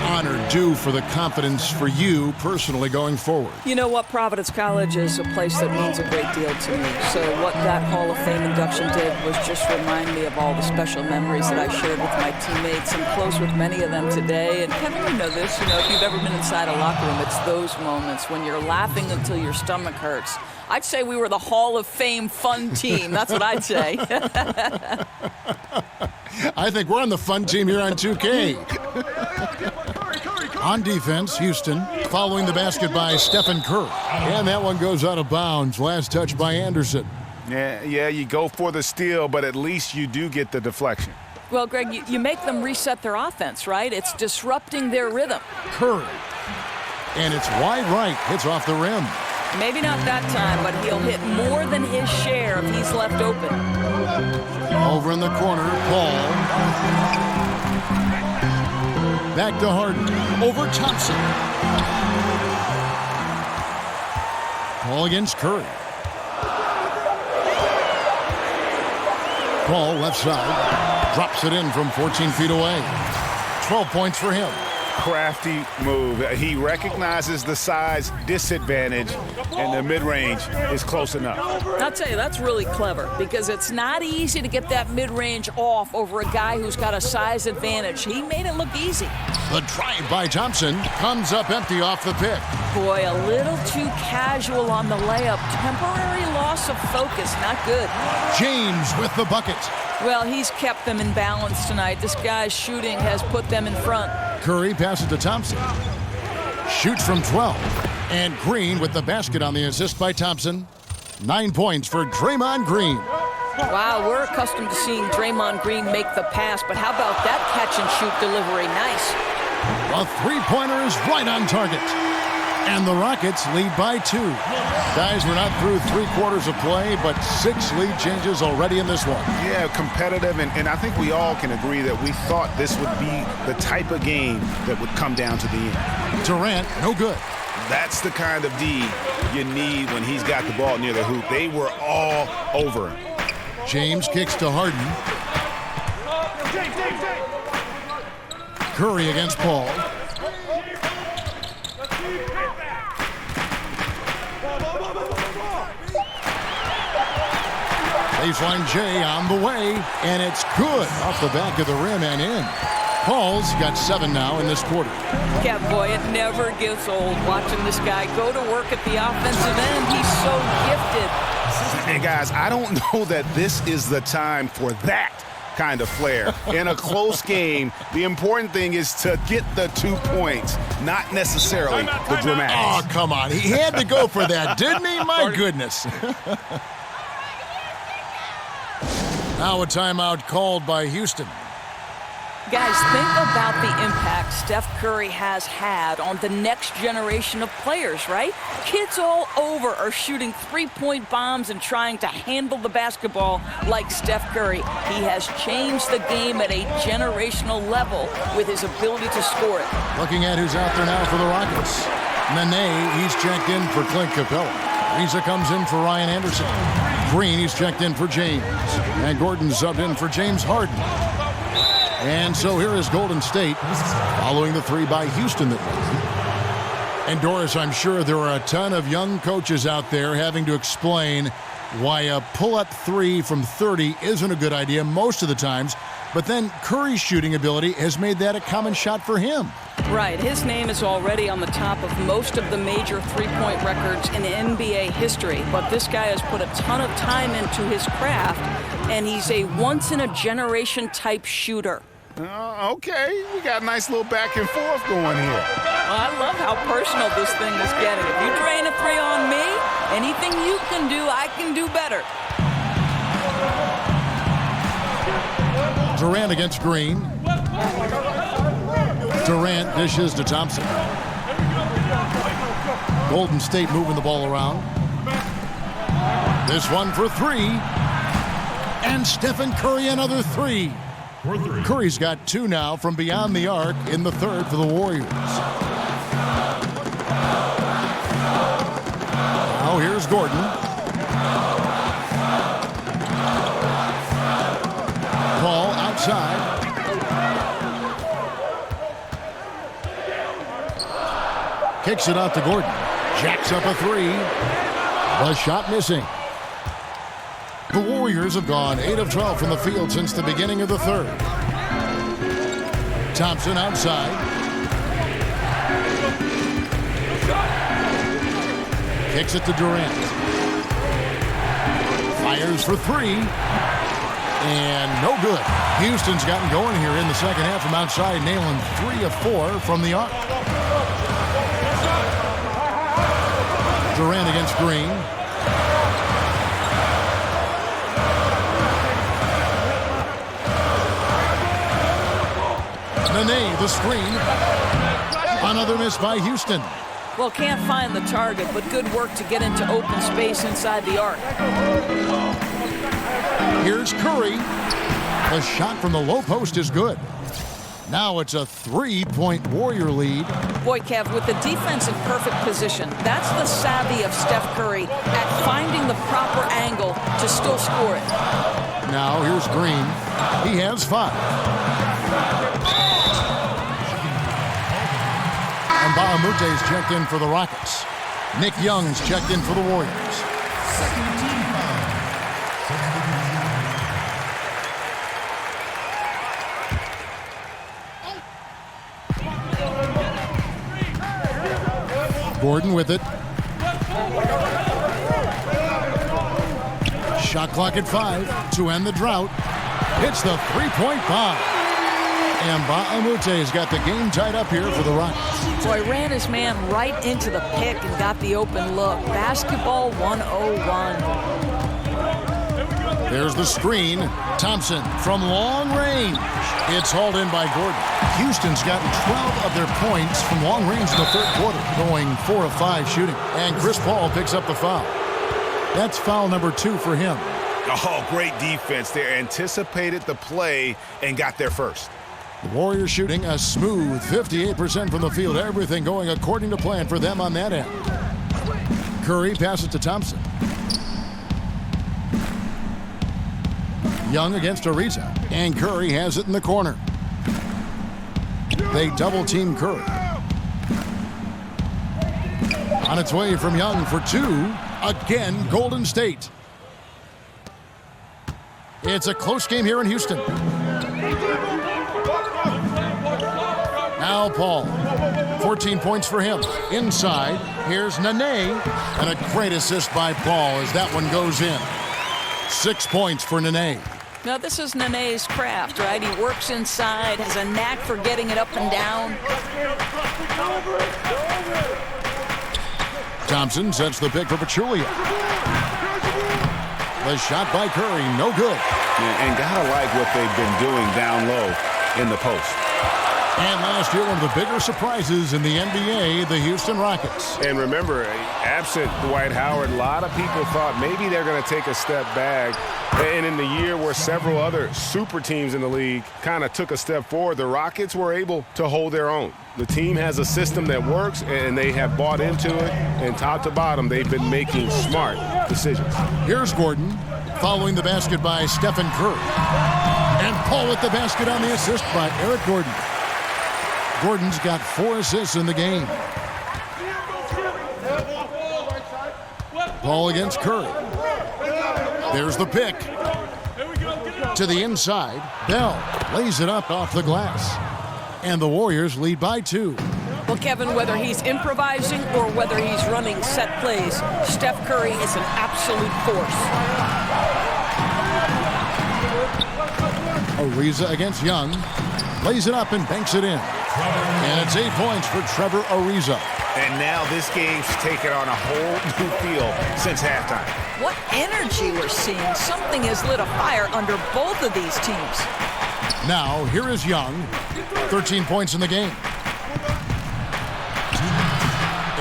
honor do for the confidence for you personally going forward? You know what? Providence College is a place that means a great deal to me. So what that Hall of Fame induction did was just remind me of all the special memories that I shared with my teammates. I'm close with many of them today. And Kevin, you know this. You know, if you've ever been inside a locker room, it's those moments when you're laughing until your stomach hurts. I'd say we were the Hall of Fame fun team. That's what I'd say. I think we're on the fun team here on 2K. On defense, Houston following the basket by Stephen Curry. And that one goes out of bounds. Last touch by Anderson. Yeah, you go for the steal, but at least you do get the deflection. Well, Greg, you make them reset their offense, right? It's disrupting their rhythm. Curry. And it's wide right. Hits off the rim. Maybe not that time, but he'll hit more than his share if he's left open. Over in the corner, Paul. Back to Harden. Over Thompson. Paul against Curry. Paul left side. Drops it in from 14 feet away. 12 points for him. Crafty move. He recognizes the size disadvantage, and the mid-range is close enough. I'll tell you, that's really clever because it's not easy to get that mid-range off over a guy who's got a size advantage. He made it look easy. The drive by Thompson comes up empty off the pick. Boy, a little too casual on the layup. Temporary loss of focus. Not good. James with the bucket. Well, he's kept them in balance tonight. This guy's shooting has put them in front. Curry passes to Thompson. Shoots from 12. And Green with the basket on the assist by Thompson. 9 points for Draymond Green. Wow, we're accustomed to seeing Draymond Green make the pass, but how about that catch-and-shoot delivery? Nice. A three-pointer is right on target. And the Rockets lead by 2. Guys, we're not through 3/4 of play, but 6 lead changes already in this one. Yeah, competitive, and I think we all can agree that we thought this would be the type of game that would come down to the end. Durant, no good. That's the kind of D you need when he's got the ball near the hoop. They were all over him. James kicks to Harden. Curry against Paul. Baseline J on the way, and it's good off the back of the rim and in. Paul's got 7 now in this quarter. Yeah, boy, it never gets old watching this guy go to work at the offensive end. He's so gifted. Hey, guys, I don't know that this is the time for that kind of flair. In a close game, the important thing is to get the 2 points, not necessarily the dramatics. Oh, come on. He had to go for that, didn't he? My goodness. Now a timeout called by Houston. Guys, think about the impact Steph Curry has had on the next generation of players, right? Kids all over are shooting three-point bombs and trying to handle the basketball like Steph Curry. He has changed the game at a generational level with his ability to score it. Looking at who's out there now for the Rockets. Nene, he's checked in for Clint Capella. Reza comes in for Ryan Anderson. Green, he's checked in for James. And Gordon subbed in for James Harden. And so here is Golden State following the 3 by Houston that won. And Doris, I'm sure there are a ton of young coaches out there having to explain why a pull-up 3 from 30 isn't a good idea most of the times. But then Curry's shooting ability has made that a common shot for him. Right. His name is already on the top of most of the major three-point records in NBA history. But this guy has put a ton of time into his craft, and he's a once-in-a-generation type shooter. Okay, we got a nice little back and forth going here. Well, I love how personal this thing is getting. If you drain a 3 on me, anything you can do, I can do better. Durant against Green. Durant dishes to Thompson. Golden State moving the ball around. This one for 3. And Stephen Curry another 3. Curry's got 2 now from beyond the arc in the third for the Warriors. Now here's Gordon. Paul outside. Kicks it out to Gordon. Jacks up a 3. The shot missing. The Warriors have gone 8 of 12 from the field since the beginning of the third. Thompson outside. Kicks it to Durant. Fires for 3. And no good. Houston's gotten going here in the second half from outside, nailing 3 of 4 from the arc. Durant against Green. Nene, the screen. Another miss by Houston. Well, can't find the target, but good work to get into open space inside the arc. Here's Curry. The shot from the low post is good. Now it's a 3-point Warrior lead. Boy, Kev, with the defense in perfect position, that's the savvy of Steph Curry at finding the proper angle to still score it. Now here's Green. He has 5. And Baamute's checked in for the Rockets. Nick Young's checked in for the Warriors. Second team foul. Gordon with it. Shot clock at 5 to end the drought. It's the 3-point bomb. And Baamute's got the game tied up here for the Rockets. Boy, ran his man right into the pick and got the open look. Basketball 101. There's the screen. Thompson from long range. It's hauled in by Gordon. Houston's gotten 12 of their points from long range in the third quarter, going 4 of 5 shooting. And Chris Paul picks up the foul. That's foul number 2 for him. Oh, great defense there. Anticipated the play and got there first. The Warriors shooting a smooth 58% from the field. Everything going according to plan for them on that end. Curry passes to Thompson. Young against Ariza. And Curry has it in the corner. They double-team Curry. On its way from Young for 2. Again, Golden State. It's a close game here in Houston. Now Paul. 14 points for him. Inside, here's Nene. And a great assist by Paul as that one goes in. 6 points for Nene. Now, this is Nene's craft, right? He works inside, has a knack for getting it up and down. Thompson sets the pick for Pachulia. The shot by Curry, no good. And gotta like what they've been doing down low in the post. And last year, one of the bigger surprises in the NBA, the Houston Rockets. And remember, absent Dwight Howard, a lot of people thought maybe they're going to take a step back. And in the year where several other super teams in the league kind of took a step forward, the Rockets were able to hold their own. The team has a system that works, and they have bought into it. And top to bottom, they've been making smart decisions. Here's Gordon, following the basket by Stephen Curry. And Paul with the basket on the assist by Eric Gordon. Gordon's got 4 assists in the game. Ball against Curry. There's the pick. To the inside. Bell lays it up off the glass. And the Warriors lead by 2. Well, Kevin, whether he's improvising or whether he's running set plays, Steph Curry is an absolute force. Ariza against Young. Lays it up and banks it in. And it's 8 points for Trevor Ariza. And now this game's taken on a whole new feel since halftime. What energy we're seeing. Something has lit a fire under both of these teams. Now, here is Young. 13 points in the game.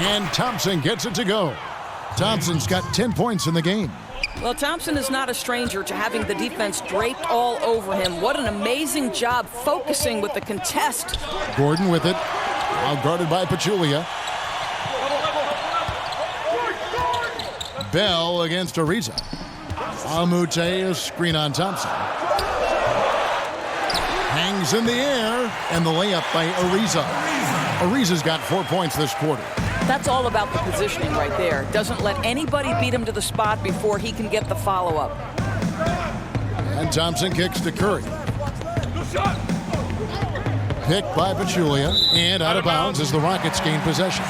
And Thompson gets it to go. Thompson's got 10 points in the game. Well, Thompson is not a stranger to having the defense draped all over him. What an amazing job focusing with the contest. Gordon with it. Now guarded by Pachulia. Bell against Ariza. Amute, a screen on Thompson. Hangs in the air, and the layup by Ariza. Ariza's got 4 points this quarter. That's all about the positioning right there. Doesn't let anybody beat him to the spot before he can get the follow-up. And Thompson kicks to Curry. Picked by Pachulia, and out of bounds as the Rockets gain possession.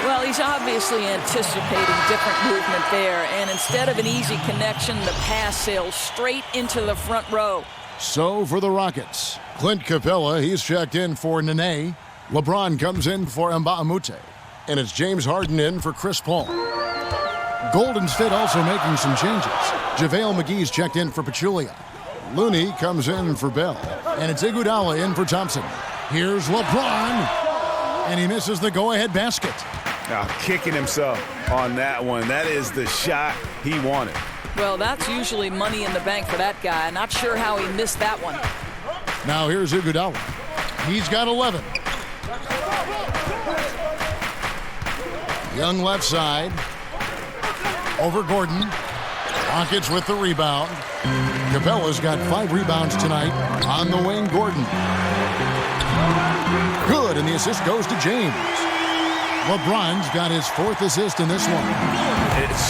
Well, he's obviously anticipating different movement there, and instead of an easy connection, the pass sails straight into the front row. So for the Rockets, Clint Capella, he's checked in for Nene. LeBron comes in for Mbamute. And it's James Harden in for Chris Paul. Golden State also making some changes. JaVale McGee's checked in for Pachulia. Looney comes in for Bell. And it's Iguodala in for Thompson. Here's LeBron. And he misses the go-ahead basket. Now kicking himself on that one. That is the shot he wanted. Well, that's usually money in the bank for that guy. Not sure how he missed that one. Now here's Iguodala. He's got 11. Young left side. Over Gordon. Rockets with the rebound. Capella's got 5 rebounds tonight on the wing. Gordon. Good, and the assist goes to James. LeBron's got his 4th assist in this one.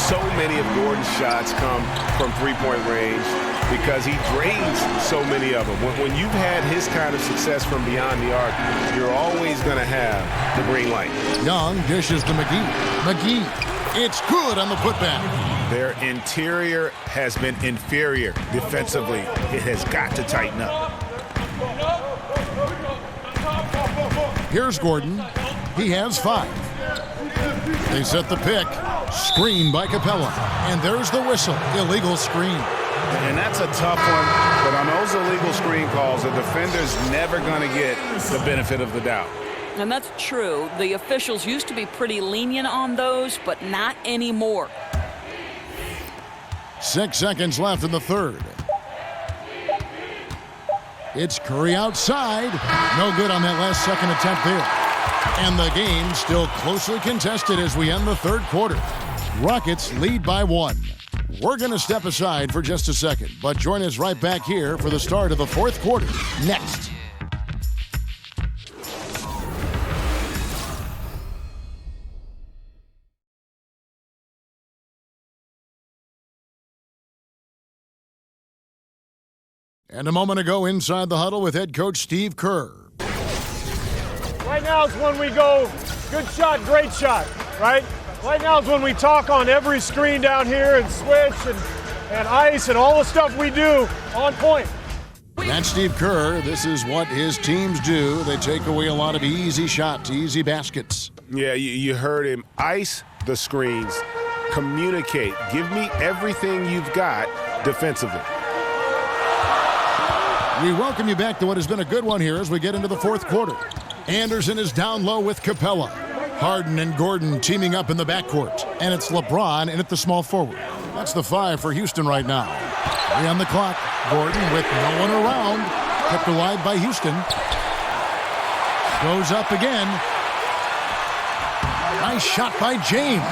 So many of Gordon's shots come from three-point range because he drains so many of them. When you've had his kind of success from beyond the arc, you're always going to have the green light. Young dishes to McGee. McGee, it's good on the putback. Their interior has been inferior defensively. It has got to tighten up. Here's Gordon. He has 5. They set the pick. Screen by Capella. And there's the whistle. Illegal screen. And that's a tough one. But on those illegal screen calls, the defender's never going to get the benefit of the doubt. And that's true. The officials used to be pretty lenient on those, but not anymore. 6 seconds left in the third. It's Curry outside. No good on that last second attempt there. And the game still closely contested as we end the third quarter. Rockets lead by 1. We're going to step aside for just a second, but join us right back here for the start of the fourth quarter next. And a moment ago inside the huddle with head coach Steve Kerr. Right now is when we go good shot, great shot, right? Right now is when we talk on every screen down here and switch and ice and all the stuff we do on point. That's Steve Kerr. This is what his teams do. They take away a lot of easy shots, easy baskets. Yeah, you heard him. Ice the screens. Communicate. Give me everything you've got defensively. We welcome you back to what has been a good one here as we get into the fourth quarter. Anderson is down low with Capella. Harden and Gordon teaming up in the backcourt. And it's LeBron in at the small forward. That's the 5 for Houston right now. 3 on the clock. Gordon with no one around. Kept alive by Houston. Goes up again. Nice shot by James.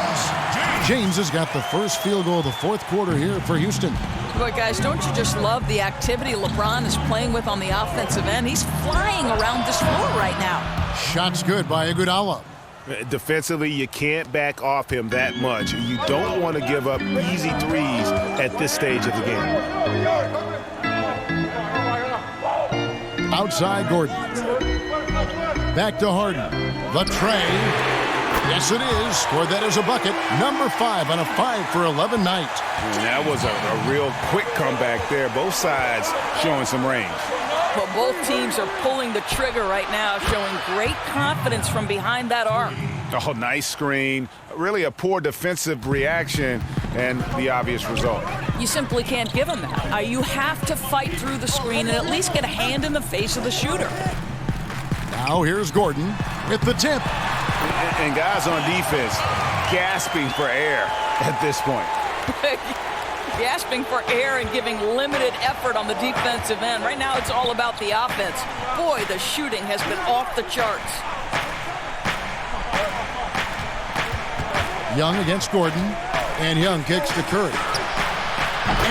James has got the first field goal of the fourth quarter here for Houston. Boy, guys, don't you just love the activity LeBron is playing with on the offensive end? He's flying around this floor right now. Shots good by Iguodala. Defensively, you can't back off him that much. You don't want to give up easy threes at this stage of the game. Outside Gordon. Back to Harden. The tray. Yes, it is. Scored that as a bucket. Number 5 on a 5 for 11 night. And that was a real quick comeback there. Both sides showing some range. Well, both teams are pulling the trigger right now, showing great confidence from behind that arc. Oh, nice screen. Really a poor defensive reaction and the obvious result. You simply can't give them that. You have to fight through the screen and at least get a hand in the face of the shooter. Now here's Gordon with the tip. And guys on defense gasping for air at this point. Gasping for air and giving limited effort on the defensive end. Right now it's all about the offense. Boy, the shooting has been off the charts. Young against Gordon, and Young kicks to Curry.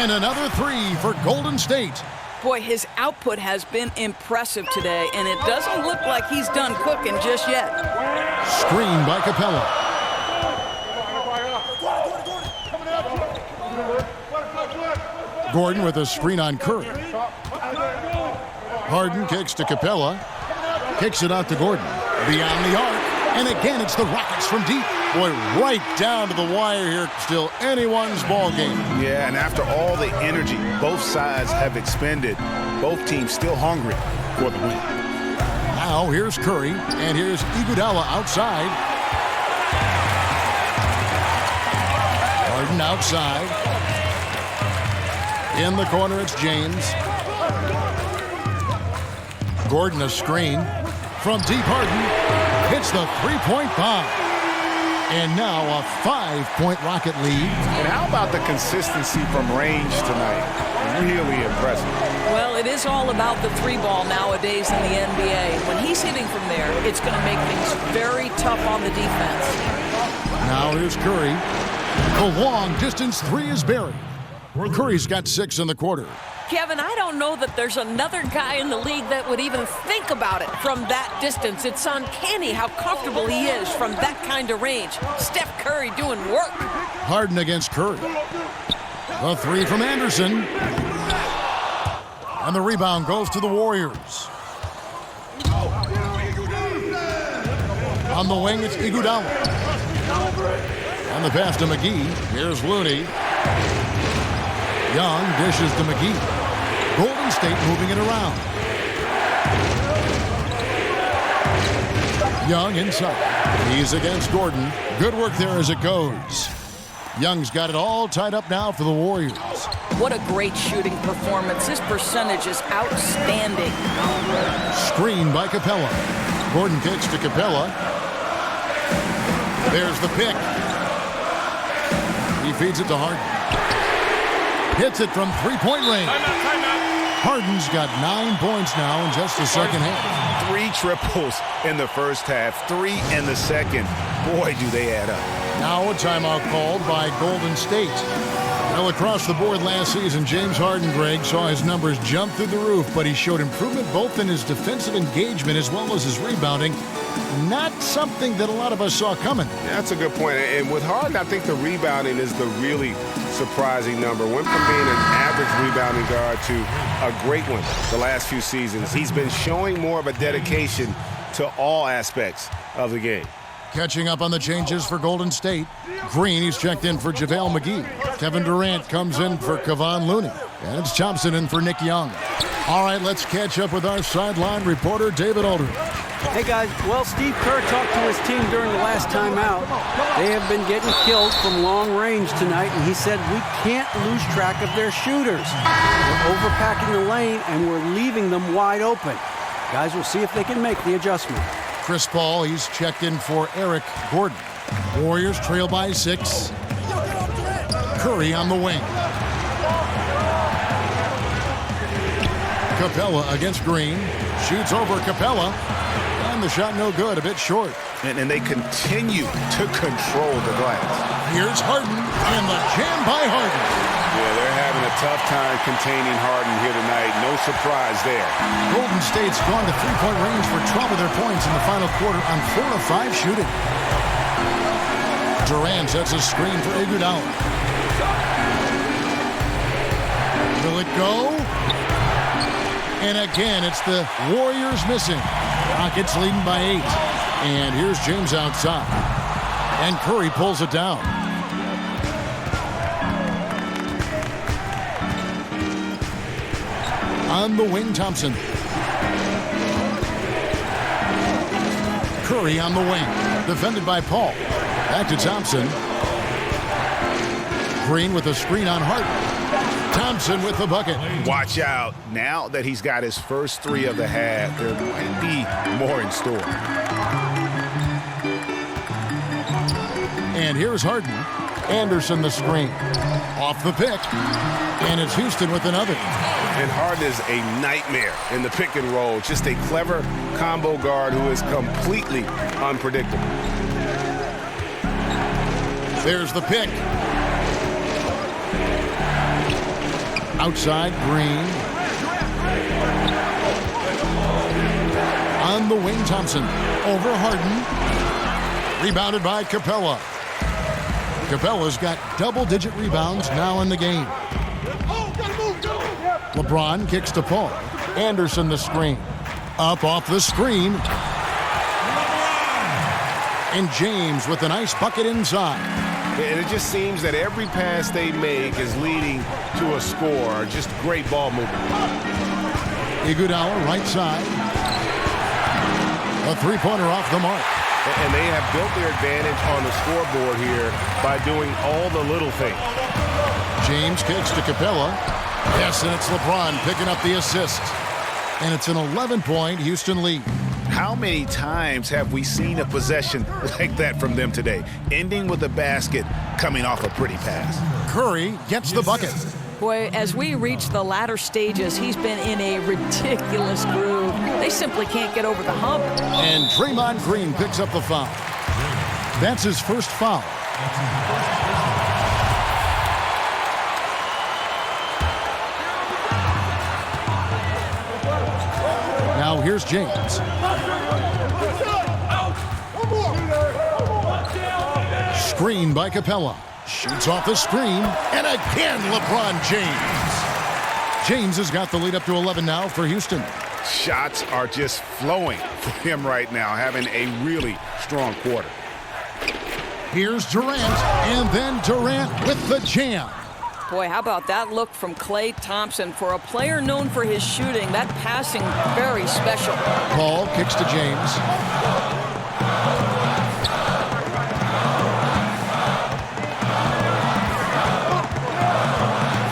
And another 3 for Golden State. Boy, his output has been impressive today, and it doesn't look like he's done cooking just yet. Screen by Capella. Gordon with a screen on Curry. Harden kicks to Capella. Kicks it out to Gordon. Beyond the arc. And again, it's the Rockets from deep. Boy, right down to the wire here. Still anyone's ball game. Yeah, and after all the energy both sides have expended, both teams still hungry for the win. Now here's Curry, and here's Iguodala outside. Harden outside. In the corner, it's James. Gordon a screen. From deep, Harden hits the three-point bomb. And now a 5-point Rocket lead. And how about the consistency from range tonight? Really impressive. Well, it is all about the three ball nowadays in the NBA. When he's hitting from there, it's going to make things very tough on the defense. Now here's Curry. The long distance three is buried. Curry's got 6 in the quarter. Kevin, I don't know that there's another guy in the league that would even think about it from that distance. It's uncanny how comfortable he is from that kind of range. Steph Curry doing work. Harden against Curry. The three from Anderson. And the rebound goes to the Warriors. On the wing, it's Iguodala. On the pass to McGee. Here's Looney. Young dishes to McGee. Golden State moving it around. Young inside. He's against Gordon. Good work there as it goes. Young's got it all tied up now for the Warriors. What a great shooting performance. His percentage is outstanding. Screen by Capella. Gordon kicks to Capella. There's the pick. He feeds it to Harden. Hits it from three-point range. Harden's got 9 points now in just the second half. 3 triples in the first half, 3 in the second. Boy, do they add up. Now a timeout called by Golden State. Well, across the board last season, James Harden, Greg, saw his numbers jump through the roof, but he showed improvement both in his defensive engagement as well as his rebounding. Not something that a lot of us saw coming. Yeah, that's a good point. And with Harden, I think the rebounding is the really surprising number. Went from being an average rebounding guard to a great one the last few seasons. He's been showing more of a dedication to all aspects of the game. Catching up on the changes for Golden State. Green, he's checked in for JaVale McGee. Kevin Durant comes in for Kevon Looney. And it's Thompson in for Nick Young. All right, let's catch up with our sideline reporter, David Aldridge. Hey, guys. Well, Steve Kerr talked to his team during the last timeout. They have been getting killed from long range tonight, and he said we can't lose track of their shooters. We're overpacking the lane, and we're leaving them wide open. Guys, we'll see if they can make the adjustment. Chris Paul, he's checked in for Eric Gordon. Warriors trail by 6. Curry on the wing. Capella against Green. Shoots over Capella. And the shot no good, a bit short. And they continue to control the glass. Here's Harden, and the jam by Harden. Yeah, they're having a tough time containing Harden here tonight. No surprise there. Golden State's gone to three-point range for 12 of their points in the final quarter on 4 of 5 shooting. Durant sets a screen for Iguodala. Will it go? And again, it's the Warriors missing. Rockets leading by 8. And here's James outside. And Curry pulls it down. On the wing, Thompson. Curry on the wing. Defended by Paul. Back to Thompson. Green with a screen on Harden. Thompson with the bucket. Watch out. Now that he's got his first 3 of the half, there might be more in store. And here's Harden. Anderson the screen. Off the pick. And it's Houston with another. And Harden is a nightmare in the pick and roll. Just a clever combo guard who is completely unpredictable. There's the pick. Outside, Green. On the wing, Thompson. Over Harden. Rebounded by Capella. Capella's got double-digit rebounds now in the game. LeBron kicks to Paul. Anderson the screen. Up off the screen. And James with a nice bucket inside. And it just seems that every pass they make is leading to a score. Just great ball movement. Iguodala, right side. A three-pointer off the mark. And they have built their advantage on the scoreboard here by doing all the little things. James kicks to Capella. Yes, and it's LeBron picking up the assist. And it's an 11-point Houston lead. How many times have we seen a possession like that from them today, ending with a basket coming off a pretty pass? Curry gets the bucket. Boy, as we reach the latter stages, he's been in a ridiculous groove. They simply can't get over the hump. And Draymond Green picks up the foul. That's his first foul. Now here's James. Screen by Capella. Shoots off the screen. And again, LeBron James. James has got the lead up to 11 now for Houston. Shots are just flowing for him right now, having a really strong quarter. Here's Durant, and then Durant with the jam. Boy, how about that look from Klay Thompson? For a player known for his shooting, that passing, very special. Paul kicks to James.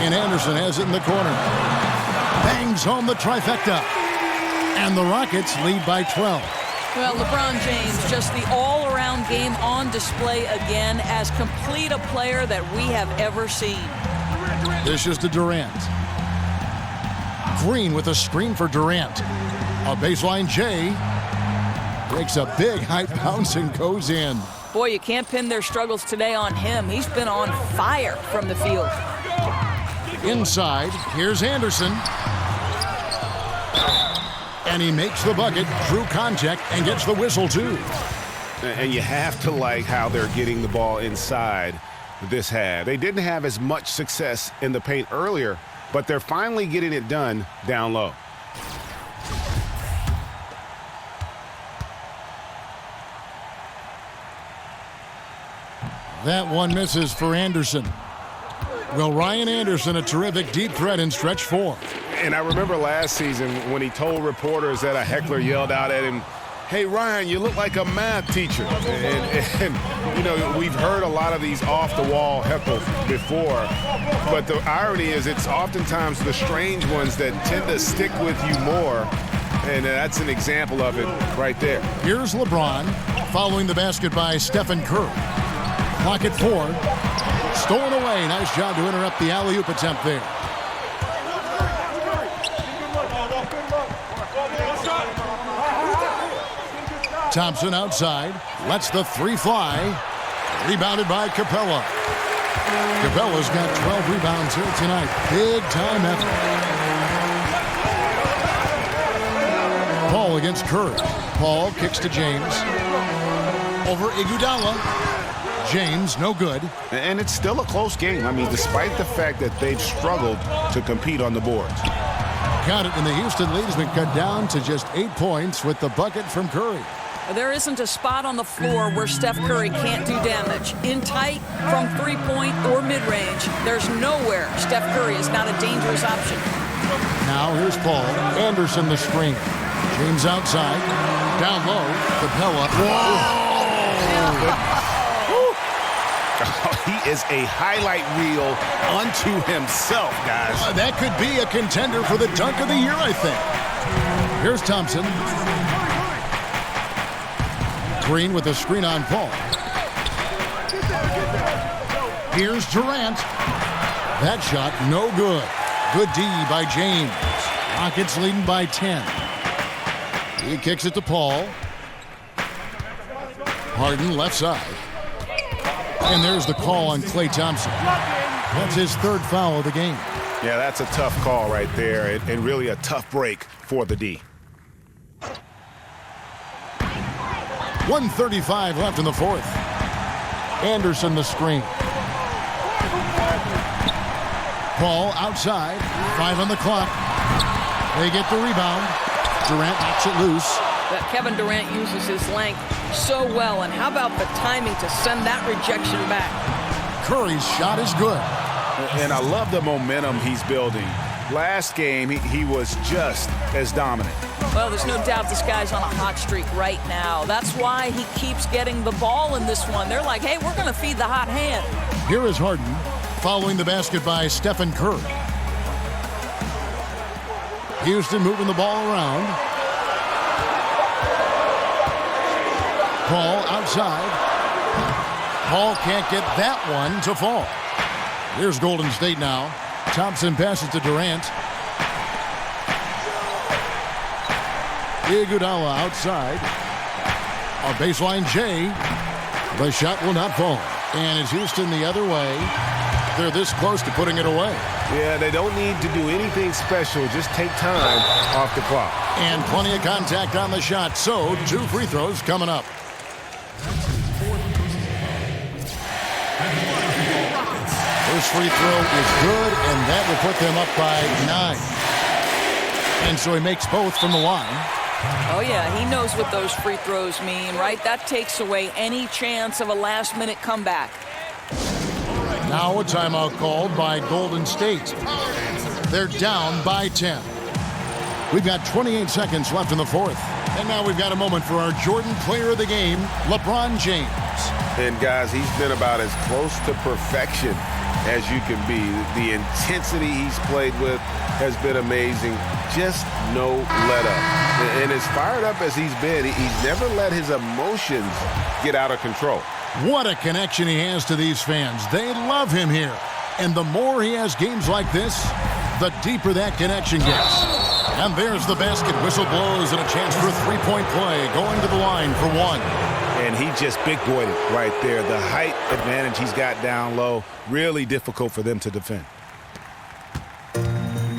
And Anderson has it in the corner. Bangs home the trifecta. And the Rockets lead by 12. Well, LeBron James, just the all-around game on display again, as complete a player that we have ever seen. This is to Durant. Green with a screen for Durant. A baseline J. Breaks a big high bounce and goes in. Boy, you can't pin their struggles today on him. He's been on fire from the field. Inside, here's Anderson. And he makes the bucket, drew contact, and gets the whistle, too. And you have to like how they're getting the ball inside this half. They didn't have as much success in the paint earlier, but they're finally getting it done down low. That one misses for Anderson. Well, Ryan Anderson, a terrific deep threat in stretch 4. And I remember last season when he told reporters that a heckler yelled out at him, "Hey, Ryan, you look like a math teacher." And you know, we've heard a lot of these off-the-wall heckles before, but the irony is it's oftentimes the strange ones that tend to stick with you more, and that's an example of it right there. Here's LeBron following the basket by Stephen Curry. Clock at 4. Stolen away. Nice job to interrupt the alley-oop attempt there. Thompson outside. Lets the 3 fly. Rebounded by Capella. Capella's got 12 rebounds here tonight. Big time effort. Paul against Curry. Paul kicks to James. Over Iguodala. James, no good. And it's still a close game. I mean, despite the fact that they've struggled to compete on the boards. Got it, and the Houston lead has been cut down to just 8 points with the bucket from Curry. There isn't a spot on the floor where Steph Curry can't do damage. In tight, from three-point or mid-range, there's nowhere Steph Curry is not a dangerous option. Now here's Paul. Anderson the screen. James outside. Down low. Capella. Whoa! He is a highlight reel unto himself, guys. That could be a contender for the dunk of the year, I think. Here's Thompson. Green with a screen on Paul. Here's Durant. That shot, no good. Good D by James. Rockets leading by 10. He kicks it to Paul. Harden left side. And there's the call on Klay Thompson. That's his 3rd foul of the game. Yeah, that's a tough call right there, and really a tough break for the D. 1:35 left in the 4th. Anderson the screen. Paul outside. 5 on the clock. They get the rebound. Durant knocks it loose. That Kevin Durant uses his length so well, and how about the timing to send that rejection back? Curry's shot is good. And I love the momentum he's building. Last game, he was just as dominant. Well, there's no doubt this guy's on a hot streak right now. That's why he keeps getting the ball in this one. They're like, hey, we're going to feed the hot hand. Here is Harden following the basket by Stephen Curry. Houston moving the ball around. Paul outside. Paul can't get that one to fall. Here's Golden State now. Thompson passes to Durant. Iguodala outside. A baseline J. The shot will not fall. And it's Houston the other way. They're this close to putting it away. Yeah, they don't need to do anything special. Just take time off the clock. And plenty of contact on the shot. So 2 free throws coming up. First free throw is good, and that will put them up by 9. And so he makes both from the line. Oh, yeah, he knows what those free throws mean, right? That takes away any chance of a last-minute comeback. Now a timeout called by Golden State. They're down by 10. We've got 28 seconds left in the fourth. And now we've got a moment for our Jordan Player of the Game, LeBron James. And, guys, he's been about as close to perfection as you can be. The intensity he's played with has been amazing. Just no let up. And as fired up as he's been, he's never let his emotions get out of control. What a connection he has to these fans. They love him here. And the more he has games like this, the deeper that connection gets. And there's the basket. Whistle blows and a chance for a three-point play. Going to the line for one. And he just big-boyed it right there. The height advantage he's got down low, really difficult for them to defend.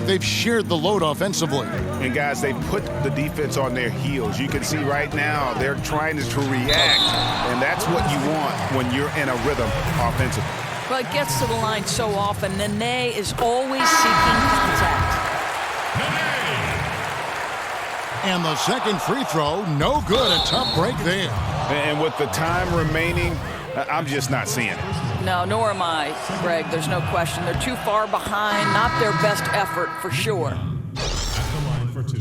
They've shared the load offensively. And, guys, they put the defense on their heels. You can see right now they're trying to react, and that's what you want when you're in a rhythm offensively. Well, it gets to the line so often. Nene is always seeking contact. And the second free throw, no good. A tough break there. And with the time remaining, I'm just not seeing it. No, nor am I, Greg. There's no question. They're too far behind. Not their best effort, for sure. At the line for 2.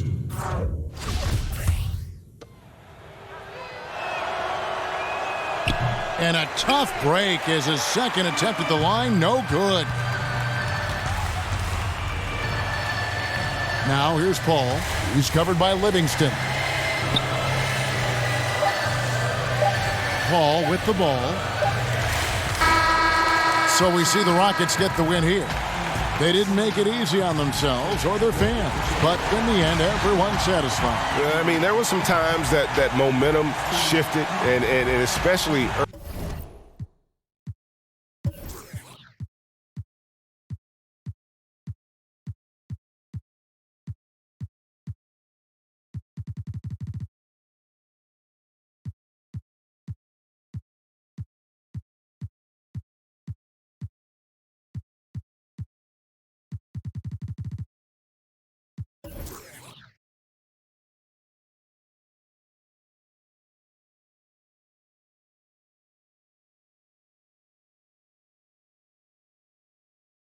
And a tough break is his second attempt at the line. No good. Now here's Paul. He's covered by Livingston. Paul with the ball. So we see the Rockets get the win here. They didn't make it easy on themselves or their fans, but in the end, everyone's satisfied. Yeah, I mean, there were some times that momentum shifted, and especially